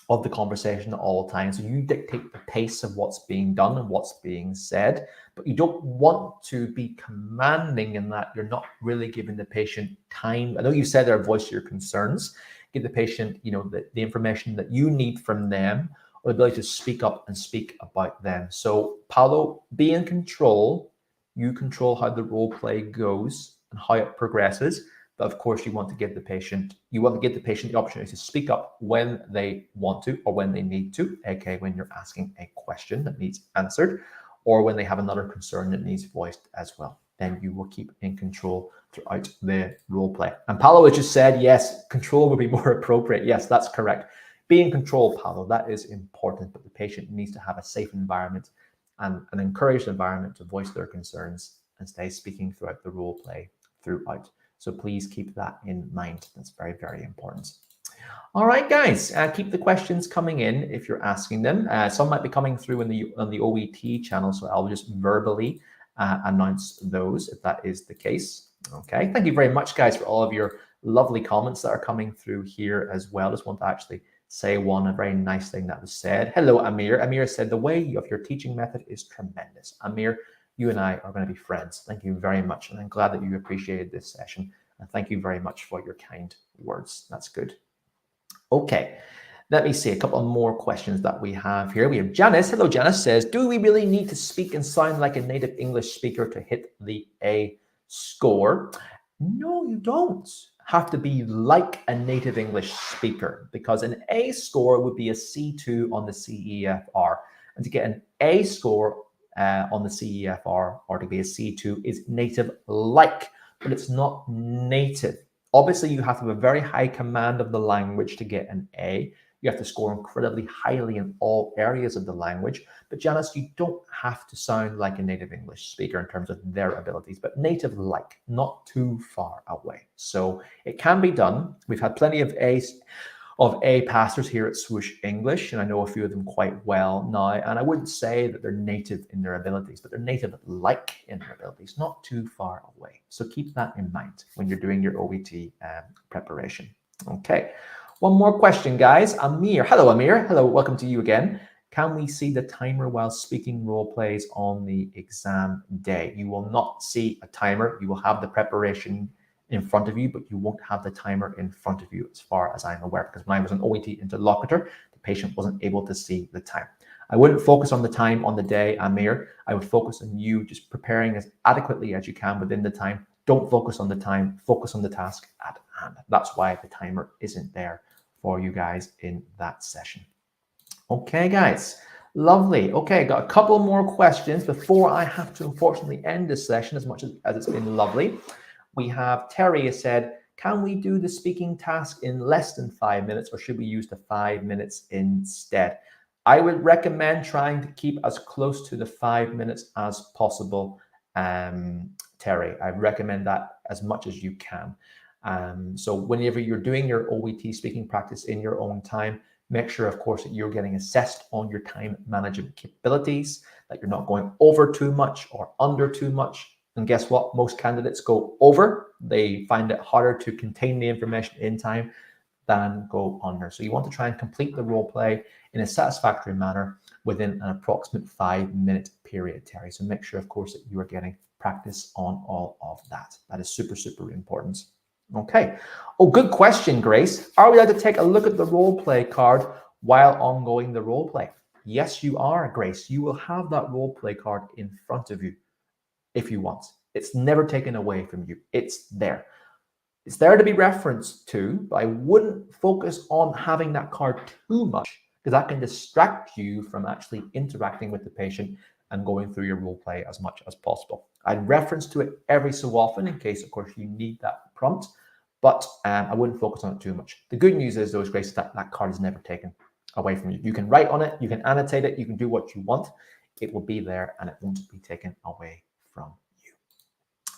of the conversation at all times. So you dictate the pace of what's being done and what's being said, but you don't want to be commanding in that you're not really giving the patient time. I know you said there, voice your concerns. Give the patient, the information that you need from them, or the ability to speak up and speak about them. So, Paolo, be in control. You control how the role play goes and how it progresses. But of course, you want to give the patient the opportunity to speak up when they want to or when they need to, aka when you're asking a question that needs answered, or when they have another concern that needs voiced as well. Then you will keep in control throughout the role play. And Paolo has just said, yes, control would be more appropriate. Yes, that's correct. Be in control, Paolo. That is important, but the patient needs to have a safe environment and an encouraged environment to voice their concerns and stay speaking throughout the role play throughout. So please keep that in mind. That's very, very important. All right, guys, keep the questions coming in if you're asking them. Some might be coming through on the OET channel, so I'll just verbally announce those if that is the case. Okay, thank you very much, guys, for all of your lovely comments that are coming through here as well. Just want to actually say a very nice thing that was said. Hello, Amir. Amir said, the way of your teaching method is tremendous. Amir, you and I are going to be friends. Thank you very much. And I'm glad that you appreciated this session. And thank you very much for your kind words. That's good. Okay. Let me see a couple more questions that we have here. We have Janice. Hello, Janice says, do we really need to speak and sound like a native English speaker to hit the A score? No, you don't have to be like a native English speaker, because an A score would be a C2 on the CEFR. And to get an A score on the CEFR, or to be a C2, is native-like, but it's not native. Obviously, you have to have a very high command of the language to get an A. You have to score incredibly highly in all areas of the language. But Janice, you don't have to sound like a native English speaker in terms of their abilities, but native-like, not too far away. So it can be done. We've had plenty of A passers here at Swoosh English, and I know a few of them quite well now. And I wouldn't say that they're native in their abilities, but they're native-like in their abilities, not too far away. So keep that in mind when you're doing your OET preparation. Okay. One more question, guys. Amir. Hello, Amir. Hello, welcome to you again. Can we see the timer while speaking role plays on the exam day? You will not see a timer. You will have the preparation in front of you, but you won't have the timer in front of you as far as I'm aware, because when I was an OET interlocutor, the patient wasn't able to see the time. I wouldn't focus on the time on the day, Amir. I would focus on you just preparing as adequately as you can within the time. Don't focus on the time, focus on the task at hand. That's why the timer isn't there for you guys in that session. Okay, guys, lovely. Okay, got a couple more questions before I have to unfortunately end this session, as much as it's been lovely. We have Terry has said, can we do the speaking task in less than 5 minutes, or should we use the 5 minutes instead? I would recommend trying to keep as close to the 5 minutes as possible, Terry. I recommend that as much as you can. So whenever you're doing your OET speaking practice in your own time, make sure, of course, that you're getting assessed on your time management capabilities, that you're not going over too much or under too much. And guess what? Most candidates go over. They find it harder to contain the information in time than go under. So you want to try and complete the role play in a satisfactory manner within an approximate 5 minute period, Terry. So make sure, of course, that you are getting practice on all of that. That is super, super important. Okay. Oh, good question, Grace. Are we allowed to take a look at the role play card while ongoing the role play? Yes, you are, Grace. You will have that role play card in front of you if you want. It's never taken away from you. It's there. It's there to be referenced to, but I wouldn't focus on having that card too much, because that can distract you from actually interacting with the patient and going through your role play as much as possible. I'd reference to it every so often in case, of course, you need that prompt, but I wouldn't focus on it too much. The good news is, though, Grace, that card is never taken away from you. You can write on it, you can annotate it, you can do what you want. It will be there and it won't be taken away from you.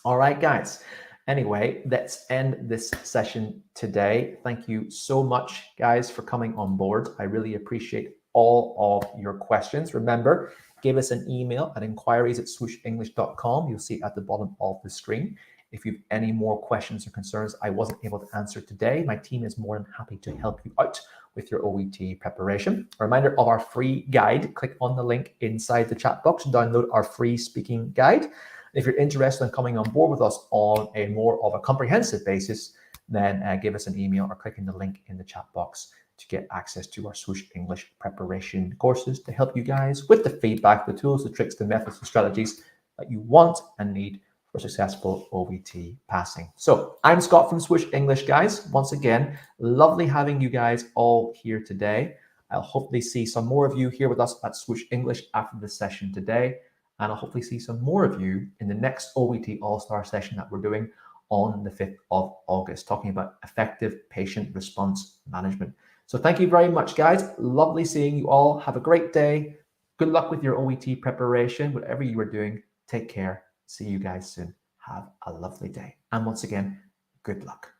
All right, guys. Anyway, let's end this session today. Thank you so much, guys, for coming on board. I really appreciate all of your questions. Remember, give us an email at inquiries@swooshenglish.com. You'll see it at the bottom of the screen. If you have any more questions or concerns I wasn't able to answer today, my team is more than happy to help you out with your OET preparation. A reminder of our free guide. Click on the link inside the chat box and download our free speaking guide. If you're interested in coming on board with us on a more of a comprehensive basis, then give us an email or click in the link in the chat box to get access to our Swoosh English preparation courses to help you guys with the feedback, the tools, the tricks, the methods, and strategies that you want and need for successful OET passing. So I'm Scott from Swoosh English, guys. Once again, lovely having you guys all here today. I'll hopefully see some more of you here with us at Swoosh English after the session today. And I'll hopefully see some more of you in the next OET All-Star session that we're doing on the 5th of August, talking about effective patient response management. So thank you very much, guys. Lovely seeing you all. Have a great day. Good luck with your OET preparation, whatever you are doing. Take care. See you guys soon. Have a lovely day. And once again, good luck.